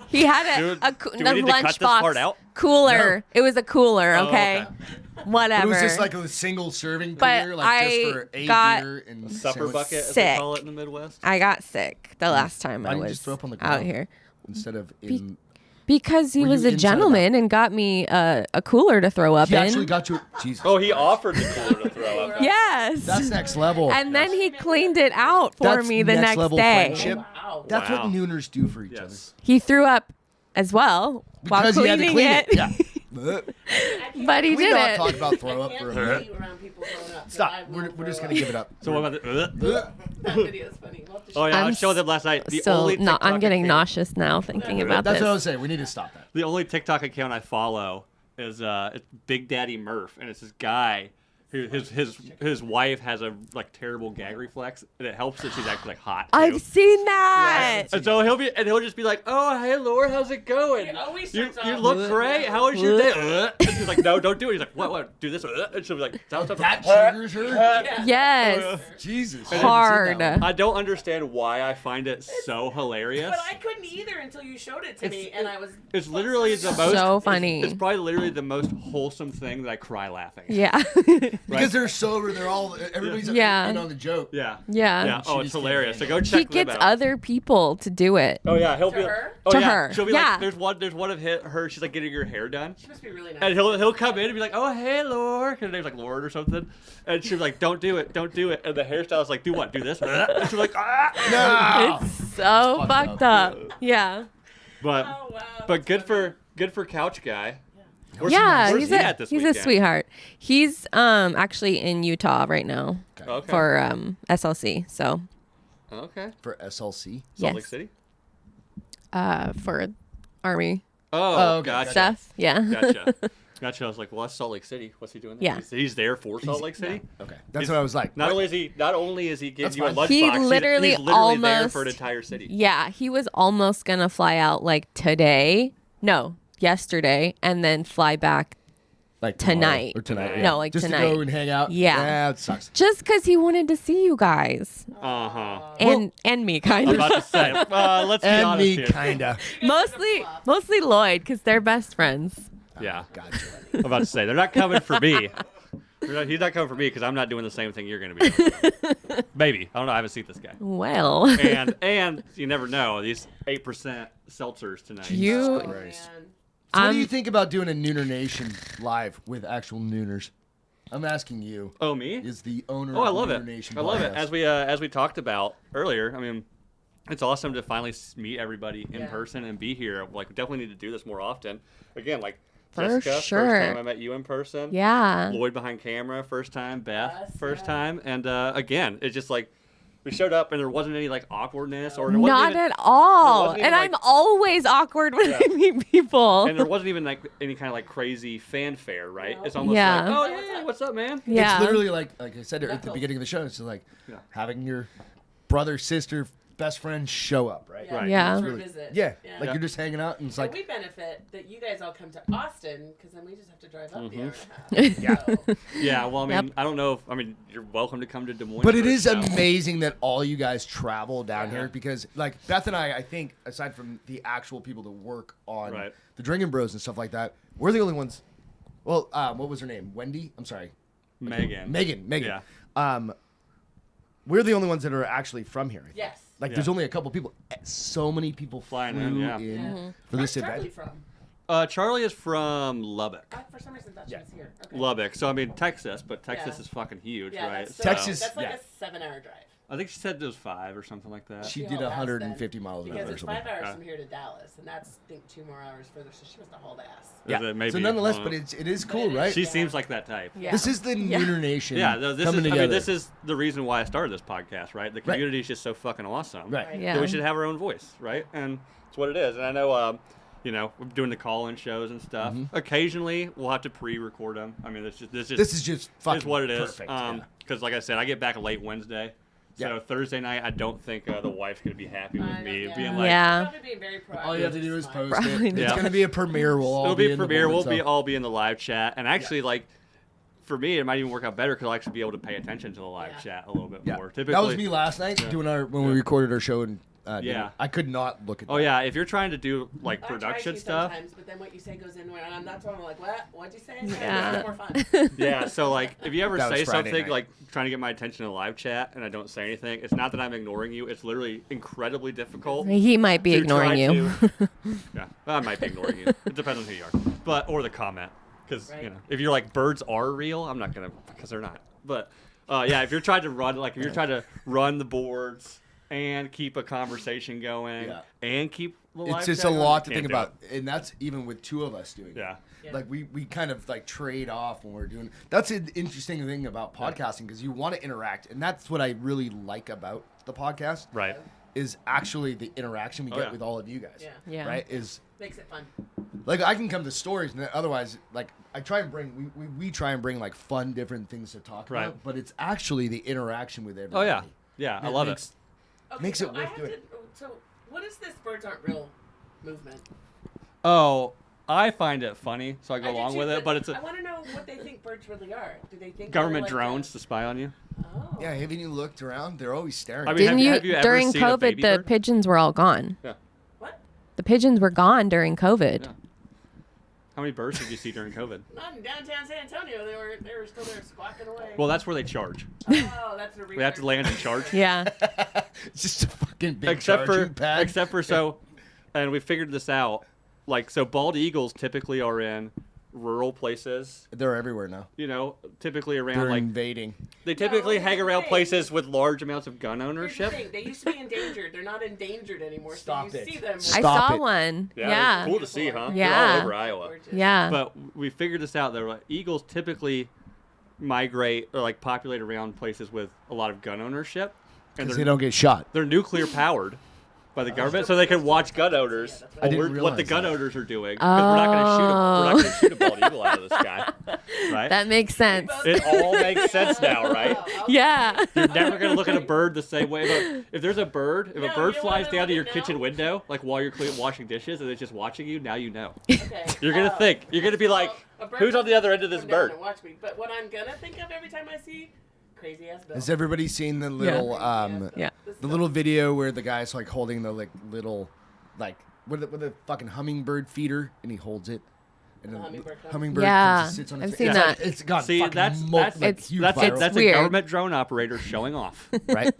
He had Dude, do the we need to cut this lunchbox part out? cooler. No. It was a cooler, Oh, okay? But Whatever. it was just like a single serving But cooler, like just I for a got beer and Supper sandwich. bucket, as they Sick. call it in the Midwest. I got sick the last time Why I didn't you was just throw up on the out ground? here. Instead of in. Because he Were was you a inside or gentleman and got me a cooler to throw up He in. actually got you. Jesus. Oh, he offered the cooler to throw up. Yes. That's next level. And then he cleaned it out for That's me the next next level day. friendship. Wow. That's Wow. what nooners do for each Yes. He threw up as well while other. Because he had to cleaning clean it. it. Yeah. But he Can we did not it. talk about I throw up can't for a see minute? you around people throwing up. 'cause Stop. I will We're just throw gonna up. give it up. So what about the? That video's funny. We'll have to Oh yeah, I I'm showed them last night. The So only no, I'm TikTok getting account- nauseous now thinking about That's this. what I was saying. We need to stop that. The only TikTok account I follow is it's Big Daddy Murph, and it's this guy who his wife has a like terrible gag reflex, and it helps that she's actually like hot. Too. I've seen that. And so he'll just be like, "Oh, hey, Laura, how's it going? It always You, starts you off look with- great. How was your day?" And she's like, "No, don't do it." He's like, "What? Do this?" And she'll be like, "Stop, stop, That stop." triggers her. Yes. Jesus. Hard. I don't understand why I find it so hilarious. But I couldn't either until you showed it to me, and I was. It's literally the most. So it's- funny. It's probably literally the most wholesome thing that I cry laughing. Yeah. Because they're sober, they're all everybody's Yeah. in on the joke. Yeah. Yeah. Yeah. Oh, She it's just can't hilarious. So handle go He check them gets out. other people to do it. Oh yeah, he'll To be. her? Oh To yeah. her. She'll be Yeah. like, there's one of her. She's like getting her hair done. She must be really nice. And he'll come in and be like, "Oh, hey, Lord," and her name's like Lord or something, and she'll be like, "Don't do it, don't do it," and the hairstylist like, "Do what? Do this?" And she's like, "Ah!" No. It's so fucked up. Yeah. But Oh wow. but good for Couch Guy. Where's Yeah, where's he's he at this he's weekend? a sweetheart. He's actually in Utah right now Okay. for SLC. So Okay. For SLC. Salt Lake Yes. City. for Army Oh, okay, gotcha. stuff. Yeah. Gotcha. Gotcha. I was like, well, that's Salt Lake City. What's he doing there? Yeah. He's there for Salt Lake City. Okay. That's what I was like. Not What? only is he giving That's you a fine. lunchbox, He he's literally there for almost- an entire city. Yeah, he was almost gonna fly out like today. No, yesterday, and then fly back Like tomorrow tonight. or tonight. No, like just tonight. to go and hang out. Yeah. It sucks. just because he wanted to see you guys Uh huh. and me, kind I'm of. about to say. Let's be And honest me, here. kinda. mostly Lloyd, because they're best friends. Yeah. Gotcha. I'm about to say they're not coming for me. He's not coming for me because I'm not doing the same thing you're going to be doing. Maybe. I don't know. I haven't seen this guy. Well, And you never know. These 8% seltzers tonight. you. Christ. Man. So what do you I'm- think about doing a Nooner Nation live with actual Nooners? I'm asking you. Oh, me? Is the owner Oh, I of love Nooner it. Nation I love it. podcast. As we talked about earlier, I mean, it's awesome to finally meet everybody in Yeah. person and be here. Like, we definitely need to do this more often. Again, like For Jessica, sure. first time I met you in person. Yeah. Lloyd behind camera, first time. Beth, Yes, first yeah. time. And again, it's just like we showed up and there wasn't any like awkwardness or there wasn't Not even, at all. wasn't even, And I'm like- always awkward when I meet people. and there wasn't even like any kind of like crazy fanfare, right? No. It's almost Yeah. like, oh yeah, what's up, man? Yeah. It's literally like I said at the Knuckles. beginning of the show. It's just like Yeah. having your brother, sister, best friend show up, right? Right. Yeah. For a Really- visit. Yeah. Yeah. Like Yeah. you're just hanging out, and it's And like, we benefit that you guys all come to Austin because then we just have to drive up the hour Mm-hmm. and a half. So, Yeah, well, I mean, Yep. I don't know if you're welcome to come to Des Moines. but it for a is show. amazing that all you guys travel down Yeah. here because, like, Beth and I think aside from the actual people that work on Right. the Drinking Bros and stuff like that, we're the only ones. Well, what was her name? Wendy. I'm sorry, Megan. Megan. Yeah. We're the only ones that are actually from here. I think. yes. Like, Yeah. there's only a couple people. So many people Flying flew in, yeah. Yeah. for this Where's Charlie event. from? Charlie is from Lubbock. I, for some reason, thought she was here. Okay. Lubbock. So I mean Texas, but Texas Yeah. is fucking huge, Yeah, right? that's So, Texas- That's like yeah. a 7-hour drive. I think she said it was 5 or something like that. She She did hauled ass 150 then, miles an hour Because or it's something. 5 hours Yeah. from here to Dallas, and that's I think 2 more hours further. So she must have hauled ass. Is it maybe? So nonetheless, I don't but know. it is But cool, it is- right? She Yeah. seems like that type. Yeah. This is the Yeah. Nooner Nation Yeah, this is. coming I together. mean, this is the reason why I started this podcast, right? The community is just so fucking awesome. Right. Yeah. That we should have our own voice, right? And it's what it is. And I know, we're doing the call-in shows and stuff. Mm-hmm. Occasionally, we'll have to pre-record them. I mean, this This is just fucking is what it is. perfect. Yeah. Because like I said, I get back late Wednesday. So Yeah. Thursday night, I don't think the wife's gonna be happy with I know, me yeah. being like, Yeah. Probably being very proactive. All you have to do is Smart. post Probably it. not. It's going to be a premiere. We'll all it'll be a in the premiere. board, We'll so- all be in the live chat, and actually, like, for me, it might even work out better because I'll actually be able to pay attention to the live Yeah. chat a little bit Yeah. more. Typically, That was me last night doing when we recorded our show in Yeah. I could not look at that. Oh yeah, if you're trying to do like I try production to stuff. sometimes, but then what you say goes in where and that's why I'm like, what? What'd you say? Yeah. It's more fun. Yeah, so like if you ever That was say Friday something night. like trying to get my attention in a live chat and I don't say anything, it's not that I'm ignoring you. It's literally incredibly difficult. He might be to ignoring try you. to- yeah, I might be ignoring you. It depends on who you are, or the comment, because Right. if you're like birds are real, I'm not gonna because they're not. But yeah, if you're trying to run the boards and keep a conversation going Yeah. and keep the live It's just chat a going, lot you to can't think do about, it. and that's even with two of us doing it. Yeah. Yeah. Like we kind of like trade off when we're doing. That's an interesting thing about podcasting because you want to interact, and that's what I really like about the podcast. Right. Is actually the interaction we Oh, get yeah. with all of you guys. Yeah. Yeah. Right. Is Makes it fun. like I can come to stories, and otherwise, like I try and bring we try and bring like fun, different things to talk Right. about. But it's actually the interaction with Oh everybody. yeah. Yeah, I that love makes- it. Okay, Makes so it I worth have doing. to. So what is this birds aren't real movement? Oh, I find it funny, so I go I do along too, with it. But it's I a want to know what they think birds really are. Do they think government they're like drones to spy on you. Oh. Yeah, haven't you looked around? They're always staring. I mean, Didn't have you ever during seen a COVID baby the bird? pigeons were all gone? Yeah. What? The pigeons were gone during COVID. Yeah. How many birds did you see during COVID? Not in downtown San Antonio. They were still there squawking away. Well, that's where they charge. Oh, that's a We have to land and charge. Yeah. It's just a fucking big except for charging pad. except for so, and we figured this out. Like so, bald eagles typically are in rural places. They're everywhere now. You know, typically around They're like invading. they typically here's hang the around thing. places with large amounts of gun Here's the ownership. thing. They used to be endangered. They're not endangered anymore. Stop so you it. see them. I Stop saw it. one. Yeah, Yeah. cool to see, huh? They're Yeah. all over Iowa. Gorgeous. Yeah. But we figured this out. That like, eagles typically migrate or like populate around places with a lot of gun ownership, and Because they don't get shot. they're nuclear powered by the government, so they can watch gun owners. I didn't what the realize gun that. owners are doing because we're not going to shoot a bald eagle out of the sky, right? That makes sense. It all makes sense now, right? Yeah. You're never going to look at a bird the same way. But if there's a bird, if No, a you bird know flies what I down to your wanna kitchen know? window, like while you're washing dishes, and it's just watching you, now you know. Okay. You're gonna think. You're gonna be like, a bird who's on the other end of this come down bird? and watch me. But what I'm gonna think of every time I see crazy ass Bill. Has everybody seen the little Yeah. the little video where the guy's like holding the like little like with a fucking hummingbird feeder and he holds it and The the hummingbird comes. hummingbird Yeah, comes and sits on I've its seen face. that. It's got See, fucking that's like, It's- huge That's viral, that's a weird. government drone operator showing off, right?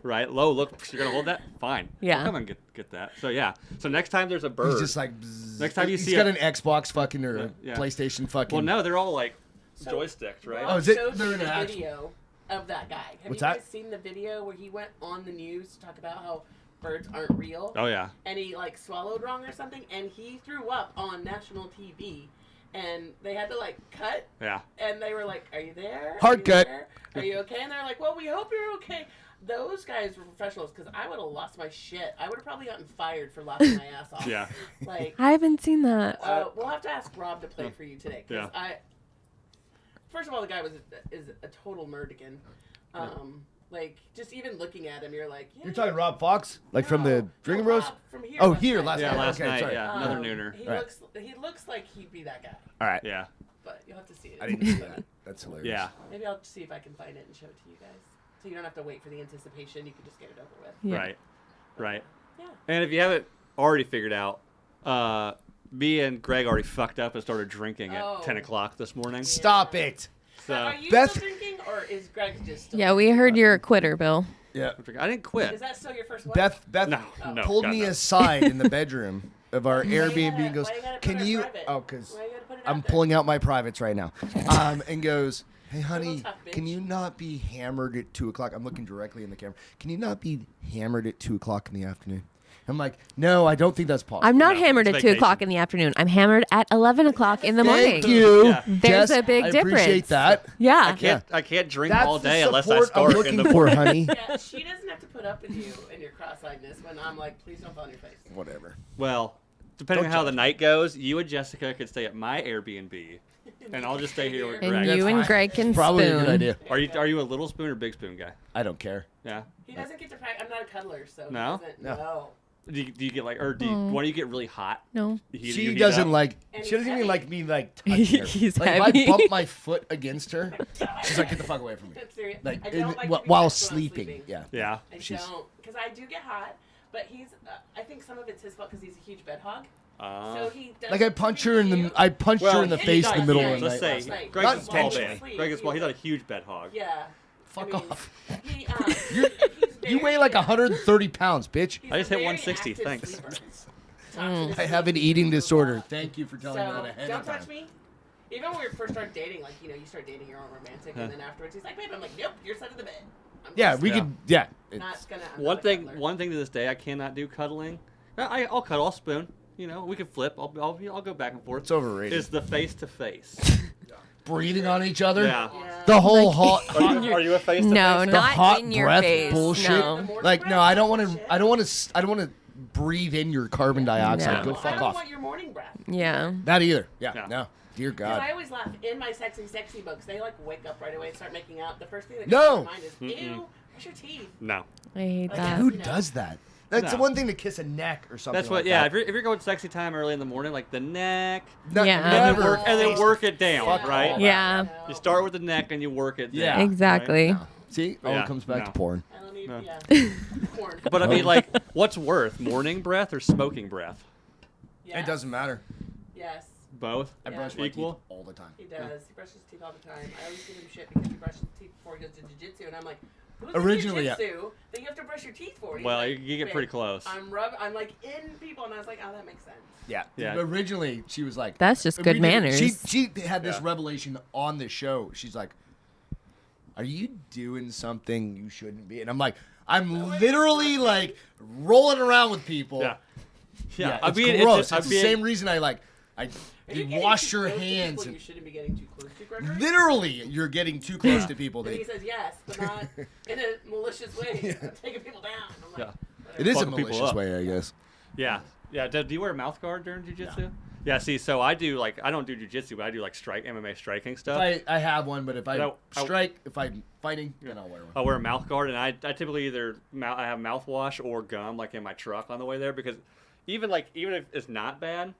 right? Lo, look, you're gonna hold that? Fine. Yeah. I'll come and get that. So yeah. So next time there's a bird. He's just like bzzz. Next time you He's see got a- an Xbox fucking or a Yeah. PlayStation fucking. well, no, they're all like So, joysticks, right? Oh, Rob is it? showed They're me in the an actual- video of that guy. Have What's you guys that? seen the video where he went on the news to talk about how birds aren't real? Oh yeah. And he like swallowed wrong or something, and he threw up on national TV, and they had to like cut, Yeah. and they were like, "Are you there? Hard Are you cut. there? Are you okay?" And they're like, "Well, we hope you're okay." Those guys were professionals because I would have lost my shit. I would have probably gotten fired for laughing my ass off. Yeah. Like, I haven't seen that. we'll have to ask Rob to play for you today. 'Cause Yeah. First of all, the guy is a total nerdigan. Like, just even looking at him, you're like, yeah, You're talking Rob Fox, like from the no, Drinking no, Bros. Rob From here. Oh, here last Yeah, night. last okay, night. sorry. Yeah, another nooner. He Right. looks like he'd be that guy, All right. Yeah. but you'll have to see it. I didn't see that. That's hilarious. Yeah. Maybe I'll see if I can find it and show it to you guys, so you don't have to wait for the anticipation. You can just get it over with. Yeah. Right. Right. Yeah. And if you haven't already figured out, me and Greg already fucked up and started drinking at Oh. 10 o'clock this morning. Stop it. So Are you Beth- still drinking, or is Greg just still Yeah, we heard you're a quitter, Bill. Yeah. I didn't quit. Is that still your first one? Beth No, no, pulled God, me no. aside in the bedroom of our Why you Airbnb gotta- and goes, why you gotta put "Can it you?" private? Oh, because Why you gotta put it I'm out there? pulling out my privates right now. And goes, "Hey, honey, tough, bitch. can you not be hammered at 2:00?" I'm looking directly in the camera. "Can you not be hammered at 2:00 in the afternoon?" I'm like, "No, I don't think that's possible." I'm not No, hammered it's at 2 o'clock vacation. in the afternoon. I'm hammered at 11 o'clock in the morning. Thank you. Yeah. There's Jess, a big I difference. appreciate that. Yeah. I can't drink That's all the day unless I support I'm start in looking the for, morning. honey. Yeah, she doesn't have to put up with you and your cross-eyedness when I'm like, please don't fall on your face. Whatever. Well, depending Don't on how the judge. night goes, you and Jessica could stay at my Airbnb, and I'll just stay here with And Greg. you and fine. Greg can Probably spoon. a good idea. Are you a little spoon or big spoon guy? I don't care. Yeah. He doesn't get to practice. I'm not a cuddler, so No? he doesn't. No. No. Do you get like, or do you, when you get really hot? No. You She heat doesn't up? like. And She doesn't he's even heavy. like me like touching her. He's like heavy. if I bump my foot against her, she's like, "Get the fuck away from me." That's serious. Like I don't like to be while touched when I'm sleeping. Yeah. Yeah. I She's- don't, because I do get hot, But he's, I think some of it's his fault because he's a huge bed hog. Uh, So he does. Like I punched her in the face in the middle of the Let's night. say Not Greg's a small man. intentionally. Greg is small. He's not a huge bed hog. Yeah. Fuck I mean, off. He, You weigh like 130 pounds, bitch. he's I just a hit very 160, active thanks. sleeper. Talks in his I have sleep, an he eating moves a disorder. lot. Thank you for telling me that So ahead don't of time. touch me. Even when we first started dating, like you start dating your own romantic, and then afterwards he's like, "Babe," I'm like, "Nope, your side of the bed." I'm Yeah, just we could. Yeah. not gonna. I'm One not a thing, cuddler. one thing to this day, I cannot do cuddling. I'll cuddle, I'll spoon. We can flip. I'll go back and forth. It's overrated. Is the face to face? Breathing on each other. Yeah. Yeah. The whole Like- hot. Are you a face to No, face? The not hot in your breath face. bullshit. No. Like no, I don't want to. I don't want to. I don't want to breathe in your carbon dioxide. No. Go I fuck don't off. want your morning breath. Yeah. That either. Yeah. Yeah. No. Dear Because I God. always laugh in my sexy books. They like wake up right away and start making out. The first thing that No. comes to my mind is, Mm-mm. "Ew, brush your teeth." No. I hate Like, that. Who you know. does that? That's the No. one thing to kiss a neck or something. That's what. like Yeah. That. If you're going sexy time early in the morning, like the neck, No, Yeah. and then never work, and then face- work it down, Fuck right? all Yeah. No. You start with the neck and you work it. Yeah. down, Exactly. No. See, all Yeah, it comes back no. to porn. I don't need, No. yeah. Porn. right? But I mean, like, what's worth, morning breath or smoking breath? Yes. It doesn't matter. Yes, Both. I Yeah. brush my Equal? teeth all the time. he does. He brushes his teeth all the time. I always give him shit because he brushes his teeth before he goes to jiu-jitsu, and I'm like, who's Originally, yeah. jiu-jitsu that you have to brush your teeth for? And he's Well, like, you get "Babe, pretty close. I'm like in people, and I was like, oh, that makes sense. Yeah. Yeah. Originally, she was like, That's just we good did- manners. She had this Yeah. revelation on the show. She's like, "Are you doing something you shouldn't be?" And I'm like, "I'm literally like rolling around with people." Yeah. Yeah. I it's mean, gross. It's, just, It's the same reason I Are you you getting wash too your close to hands. people And you shouldn't be getting too close to, Gregory? literally, you're getting too close to people. And he They, says yes, but not in a malicious way. Taking people down. I'm like, Yeah. it is a fucking people malicious up. way, I guess. Yeah. Yeah. Do you wear a mouth guard during jiu-jitsu? Yeah. See, so I do like I don't do jiu-jitsu, but I do like MMA striking stuff. I have one, but if I No, I- strike, if I'm fighting, then I'll wear one. I wear a mouth guard, and I typically either I have mouthwash or gum like in my truck on the way there because even if it's not bad,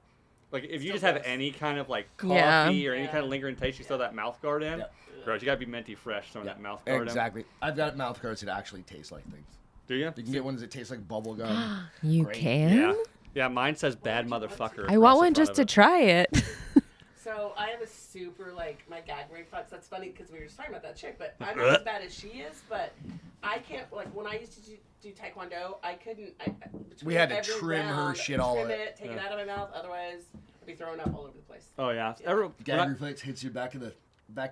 like if you Still just have gross. any kind of like coffee Yeah. or any Yeah. kind of lingering taste, you throw that mouth guard in. Yeah. Gross. You gotta be minty fresh throwing that mouth guard Exactly. I've got mouth guards that actually taste like things. in. Do you? You can get ones that taste like bubble gum. You Great. can? Yeah. Yeah. Mine says bad motherfucker. I across want the one front just of to it. try it. So I have a super my gag reflex. That's funny because we were just talking about that chick, but I'm not as bad as she is. But I can't when I used to do taekwondo, I couldn't. We had to every trim her round, shit all trim up. it, take it out of my mouth. Otherwise, I'd be throwing up all over the place. Oh yeah. Yeah. Gag When I- reflex hits you back of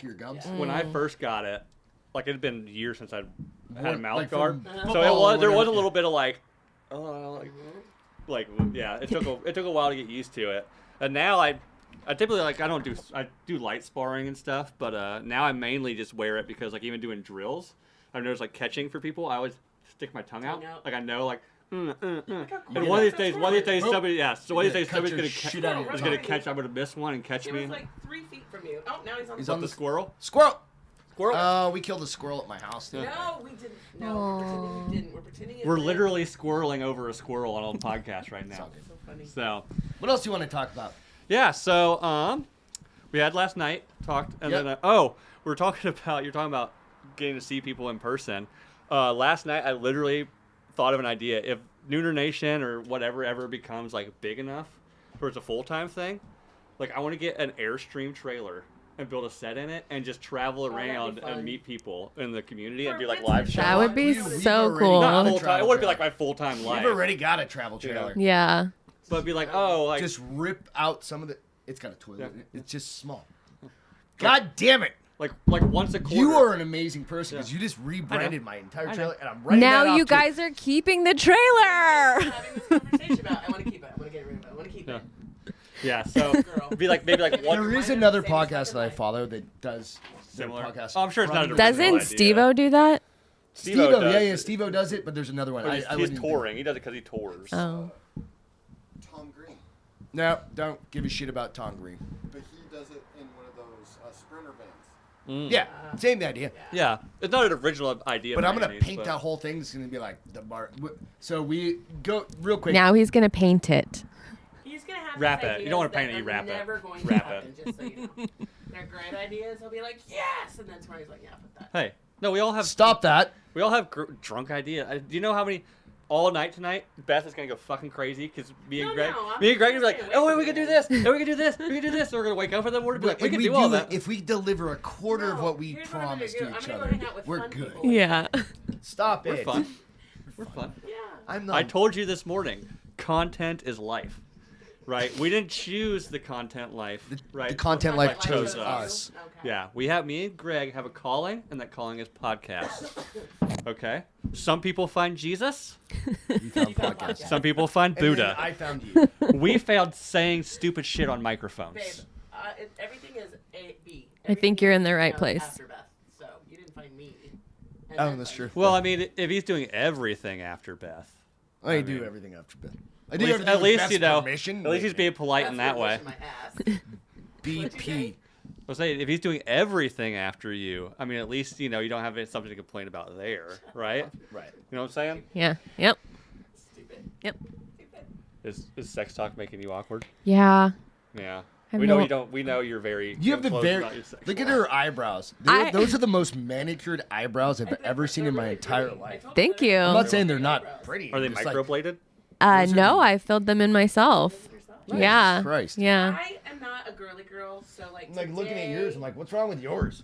your gums. Yeah. when I first got it, like it had been years since I'd had a What, mouth like from guard, Uh-huh. so it football was or there was a whatever? little bit of like yeah, it took a while to get used to it, and now I typically I do light sparring and stuff, but now I mainly just wear it because like even doing drills, I've noticed like catching for people, I always stick my tongue out, Tongue out. like I know like. And cool one of these that days, is. somebody, yeah. So one of these days, Cut somebody's your gonna shit out of your is gonna tongue. catch. I'm gonna miss one and catch He me. was like 3 feet from you. Oh, now he's on He's the on The squirrel. Squirrel. Squirrel. We killed a squirrel at my house. Dude. No, we didn't. No, we're pretending we didn't. We're pretending it We're did. literally squirreling over a squirrel on a podcast right now. all good. So funny. So What else do you want to talk about? yeah, so we had last night talked, and Yep. then we're talking about you're talking about getting to see people in person. Last night I literally thought of an idea. If Nooner Nation or whatever ever becomes like big enough where it's a full-time thing, like I want to get an Airstream trailer and build a set in it and just travel that'd be around fun. and meet people in the community and For do like business. live shows. That would be We've so already cool. got Not a full-time. It travel wouldn't be like trailer. my full-time life. We've already got a travel trailer. Yeah. But it'd be like, oh, like Just rip out some of the. It's got a toilet. Yeah. In it. It's just small. God damn it! like once a quarter. You are an amazing person because Yeah. you just rebranded my entire I know. trailer, and I'm writing Now that off you too. guys are keeping the trailer. Having this conversation about, I want to keep it. I want to get rid of it. I want to keep Yeah. it. Yeah, so Girl. it'd be like maybe like one There is Mine another is the same as podcast that I fucking follow that does their Similar. podcast. Oh, I'm sure it's not from an the- original Doesn't idea. Steve-O do that? Steve-O, Steve-O yeah, does it. Steve-O does it, but there's another one. But he's wouldn't even- touring. He does it because he tours. Oh. Tom Green, No, don't give a shit about Tom Green. but he does it in one of those sprinter bands. Mm. Yeah, same idea. Yeah, it's not an original idea. But by I'm gonna any means, paint but- that whole thing. It's gonna be like the bar. So we go real quick. Now he's gonna paint it. He's gonna have Wrap these it. You ideas don't wanna that paint it, you are wrap it. never going to Wrap happen, just so you know. They're great ideas. He'll be like, yes, and then tomorrow he's like, yeah, put that. Hey, no, we all have Stop that. We all have drunk idea. Do you know how many? all night tonight, Beth is gonna go fucking crazy because me and No, Greg, no, I'm me and Greg are gonna like, stay away oh, wait, from we can do it. this, and we can do this, we can do this. So we're gonna wake up in the morning, and be like, we If can we do all it, that. if we deliver a quarter of No, what we here's what I'm gonna promised do. to I'm each gonna go other, hang out with we're fun good. people. Yeah. Stop We're it. fun. We're fun. Yeah. I'm not. I told you this morning, content is life, right? We didn't choose the content life, right? The content Like life life chose chose us. Okay. Yeah, me and Greg have a calling, and that calling is podcast. Okay? Some people find Jesus. You found You found podcast. podcast. Some people find And then Buddha. I found you. We found saying stupid shit on microphones. Babe, everything is A B. I think you're in the right place. After Beth, so you didn't find me. And Oh, then that's find true. you. Well, I mean, if he's doing everything after Beth, I do mean, everything after Beth. I at do least, everything at with least Beth's you know, permission. at least he's being polite in That's that way. for washing my ass. BP. I'll say if he's doing everything after you, I mean, at least you know you don't have something to complain about there, right? Right. You know what I'm saying? Yeah. Yep. Stupid. Yep. Stupid. Is sex talk making you awkward? Yeah. Yeah. I We know know- you don't. We know you're very. You have the enclosed very. about your sex Look at life. her eyebrows. Those are the most manicured eyebrows I've ever seen in my entire life. Thank you. I'm not saying they're not pretty. Are they just like, microbladed? Those are No, the- I filled them in myself. Jesus Yeah. Christ. Yeah. I am not a girly girl, so like. I'm like looking at today- yours. I'm like, what's wrong with yours?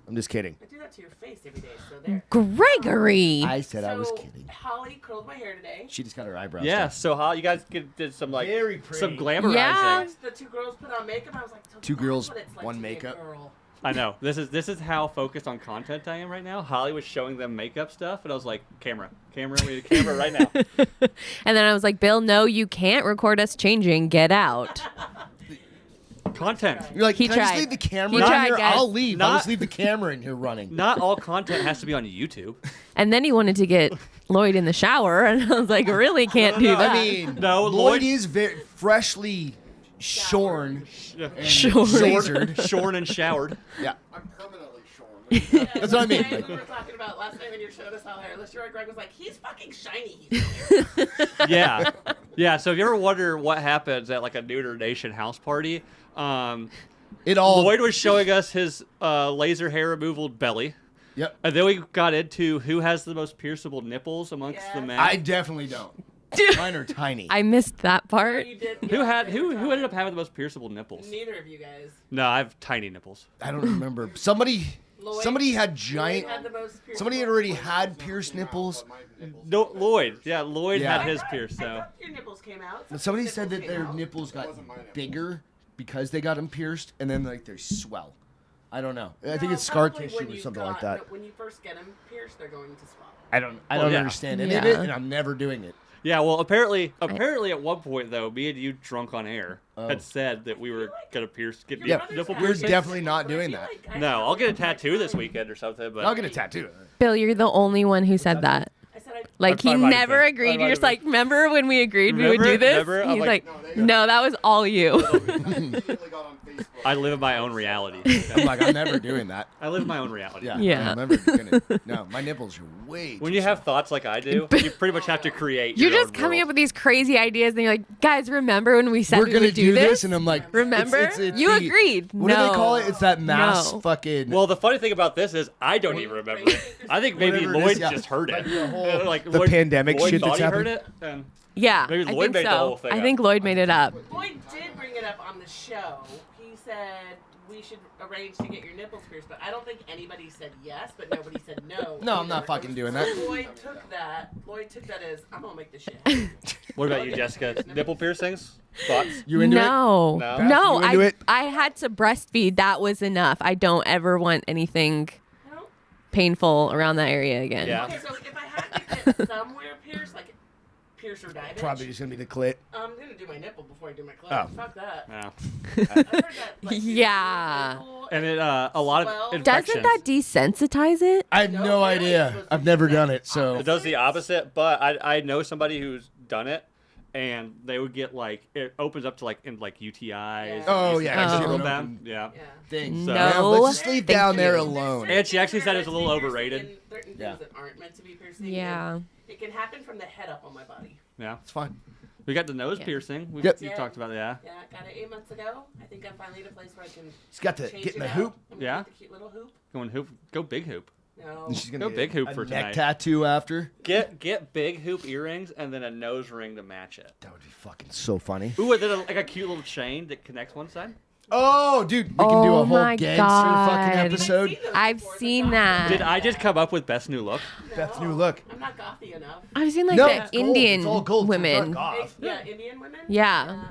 I'm just kidding. I do that to your face every day, so there. Gregory. I said I was So, kidding. Holly curled my hair today. She just got her eyebrows. Yeah. done. So how you guys did some like Very pretty. some glamorizing? Yeah. The two girls put on makeup. I was like, so Two that's girls, what it's like one to be a makeup. girl. I know. This is how focused on content I am right now. Holly was showing them makeup stuff, and I was like, camera, we need a camera right now. And then I was like, Bill, no, you can't record us changing. Get out. Content. You're like, He can I just tried. leave the camera He in tried, here? guys. I'll leave. I'll Not- just leave the camera in here running. Not all content has to be on YouTube. And then he wanted to get Lloyd in the shower, and I was like, really can't do that. I mean, No, Lloyd Lloyd- is very freshly shorn and Shorn. lasered. Shorn and showered. Yeah, I'm permanently shorn. Yeah, That's what I mean. today Like- we were talking about last night when you showed us how hairless you were. Greg was like, he's fucking shiny. He's hair. Yeah. Yeah. So if you ever wonder what happens at like a Neuter Nation house party, it all. Lloyd was showing us his laser hair removal belly. Yep. And then we got into who has the most pierceable nipples amongst the Yes. men. I definitely don't. Mine are tiny. I missed that part. You did. who yeah, had they who were who ended up having the most pierceable nipples? Neither of you guys. No, I have tiny nipples. I don't remember. Somebody had giant. Lloyd had the most Somebody had already had pierced nipples. No, Lloyd. Yeah, Lloyd Yeah. had his I pierced. thought So your nipples came out. But somebody said that Nipples their came out. nipples got wasn't my nipple. bigger because they got them pierced, and then like they swell. I don't know. I think No, it's scar probably tissue when or you something got- like that. no, When you first get them pierced, they're going to swell. I don't Well, yeah. understand any of Yeah. it, and I'm never doing it. yeah, well, apparently at one point though, me and you drunk on air Oh. had said that we were gonna get Your Yeah, brother's nipple had we're piercings. it, definitely not but I doing feel that. like I No, have I'll get a them like tattoo this mine. weekend or something. But I'll get a tattoo. Bill, you're the only one who said that. I said Like, he I might have never been. agreed. I You're might just have like, remember when we agreed we would Remember? do this? Remember? I'm He's like, like, no, that was all you. I immediately got on Facebook. I live in my own reality. I'm like, I'm never doing that. I live in my own reality. Yeah. Yeah. I'm never gonna. No, my nipples are way. When too you have small. thoughts like I do, you pretty much have to create. You're your just own coming up world. with these crazy ideas, and you're like, guys, remember when we said we're we gonna would do this? and I'm like, Remember? it's You the- agreed. What No. do they call it? It's that mass No. fucking. Well, the funny thing about this is I don't even remember it. I think maybe Whatever it Lloyd is, yeah. just heard it. Like the whole- Like the Lloyd- pandemic Lloyd shit thought that's he heard happening. it, and Yeah, Maybe I Lloyd think made the so. whole thing I up. think Lloyd made it up. Lloyd did bring it up on the show. He said we should arrange to get your nipples pierced, but I don't think anybody said yes, but nobody said no. No, I'm either. not fucking doing that. Lloyd took that as I'm gonna make this shit happen. what about you, Jessica? Nipple piercings? Thoughts? You into it? No, No? no, You into it? I had to breastfeed. That was enough. I don't ever want anything No? painful around that area again. Yeah. Okay, so if I had to get somewhere pierced, like pierce or die, Probably just gonna be the clit. I'm gonna do my nipple before I do my clit. Oh. Fuck that. Yeah. I've heard that. Like, Yeah. nipple And it a lot Well, of infections. Doesn't that desensitize it? I have No, no really? idea. Supposed to I've be never that. done it, so It does the opposite, but I know somebody who's done it, and they would get like it opens up to like in like UTIs. Oh, yeah, I see from it them. Yeah. Yeah. things. So- Yeah, No, let's just leave thank down there you. alone. And she actually said it was a little overrated. Certain Yeah. things that aren't meant to be piercing. Yeah. and It can happen from the head up on my body. Yeah. It's fine. We got the nose Yeah. piercing. We Yep. you talked about that. Yeah, got it 8 months ago. I think I'm finally at a place where I can Just got to change get in it the out. hoop. I'm gonna Yeah. get the cute little hoop. Going hoop, go big hoop. No. And she's gonna Go get big hoop a for neck tonight. tattoo after. Get big hoop earrings and then a nose ring to match it. That would be fucking so funny. Ooh, and then like a cute little chain that connects one side. Oh, dude, we can do Oh a whole my gangster fucking God. episode. I've seen that. Did I just come up with best new look? Beth's new look. I'm not gothy enough. I've seen like No, the it's gold. Indian It's all gold. It's not women. goth. Yeah, Indian women. Yeah.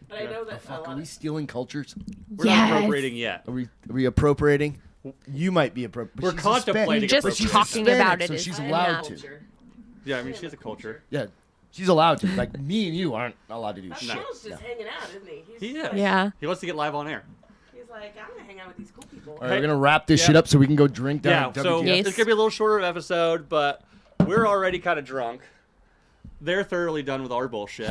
But I know The that a fuck, lot are we of stealing cultures? We're not Yes. appropriating yet. Are we appropriating? You might be appropriating. We're contemplating Just appropriating. talking Hispanic, about it so is she's I allowed have to. culture. Yeah, I mean she has a culture. Yeah, she's allowed to. Like me and you aren't allowed to do That shit. Sean's just hanging out, isn't he? He is. Yeah. He wants to get live on air. He's like, I'm gonna hang out with these cool people. All right, we're gonna wrap this shit up so we can go drink down Yeah, at so WTF. Yes. it's gonna be a little shorter episode, but we're already kind of drunk. They're thoroughly done with our bullshit.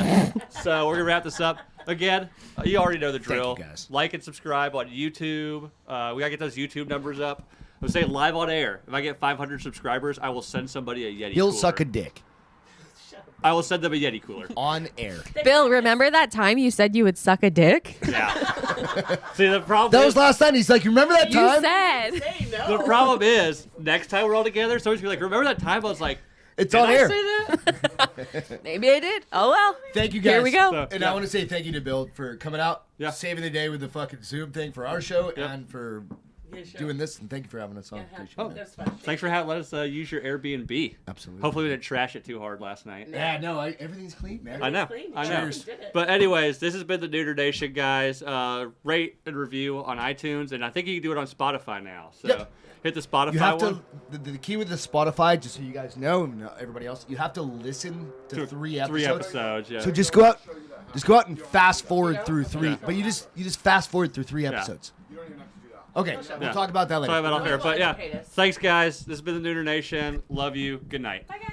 So we're gonna wrap this up. Again, you already know the drill. you, guys. Like and subscribe on YouTube. We gotta get those YouTube numbers up. I'm saying live on air. If I get 500 subscribers, I will send somebody a Yeti He'll cooler. suck a dick I will send them a Yeti cooler. on air. Bill, remember that time you said you would suck a dick? Yeah. See, the problem That is, was last night. He's like, you remember that You time? said. Say no. the problem is, next time we're all together, somebody's gonna be like, remember that time I was like, It's did on I air. say that? Maybe I did. Oh well. Thank you guys. Here we go. So, And yeah. I want to say thank you to Bill for coming out, Yeah. saving the day with the fucking Zoom thing for our show, Yeah. and for Yeah, sure. doing this. And thank you for having us on. Yeah, Appreciate Oh. it. That's fun. Thanks for letting us use your Airbnb. Absolutely. Hopefully we didn't trash it too hard last night. Yeah, no, everything's clean, man. I know. Clean. I know. Cheers. Did it. But anyways, this has been the Neuter Nation, guys. Rate and review on iTunes, and I think you can do it on Spotify now. So Yep. hit the Spotify You have one. to. The key with the Spotify, just so you guys know, and everybody else, you have to listen to three episodes. 3 episodes, yeah. So just go out and fast forward through three. Yeah. But you just fast forward through 3 episodes. You don't even have to do that. Okay, we'll talk about that later. Talk about it off air. But yeah, Educate us. thanks, guys. This has been the Neuter Nation. Love you. Good night. Bye, guys.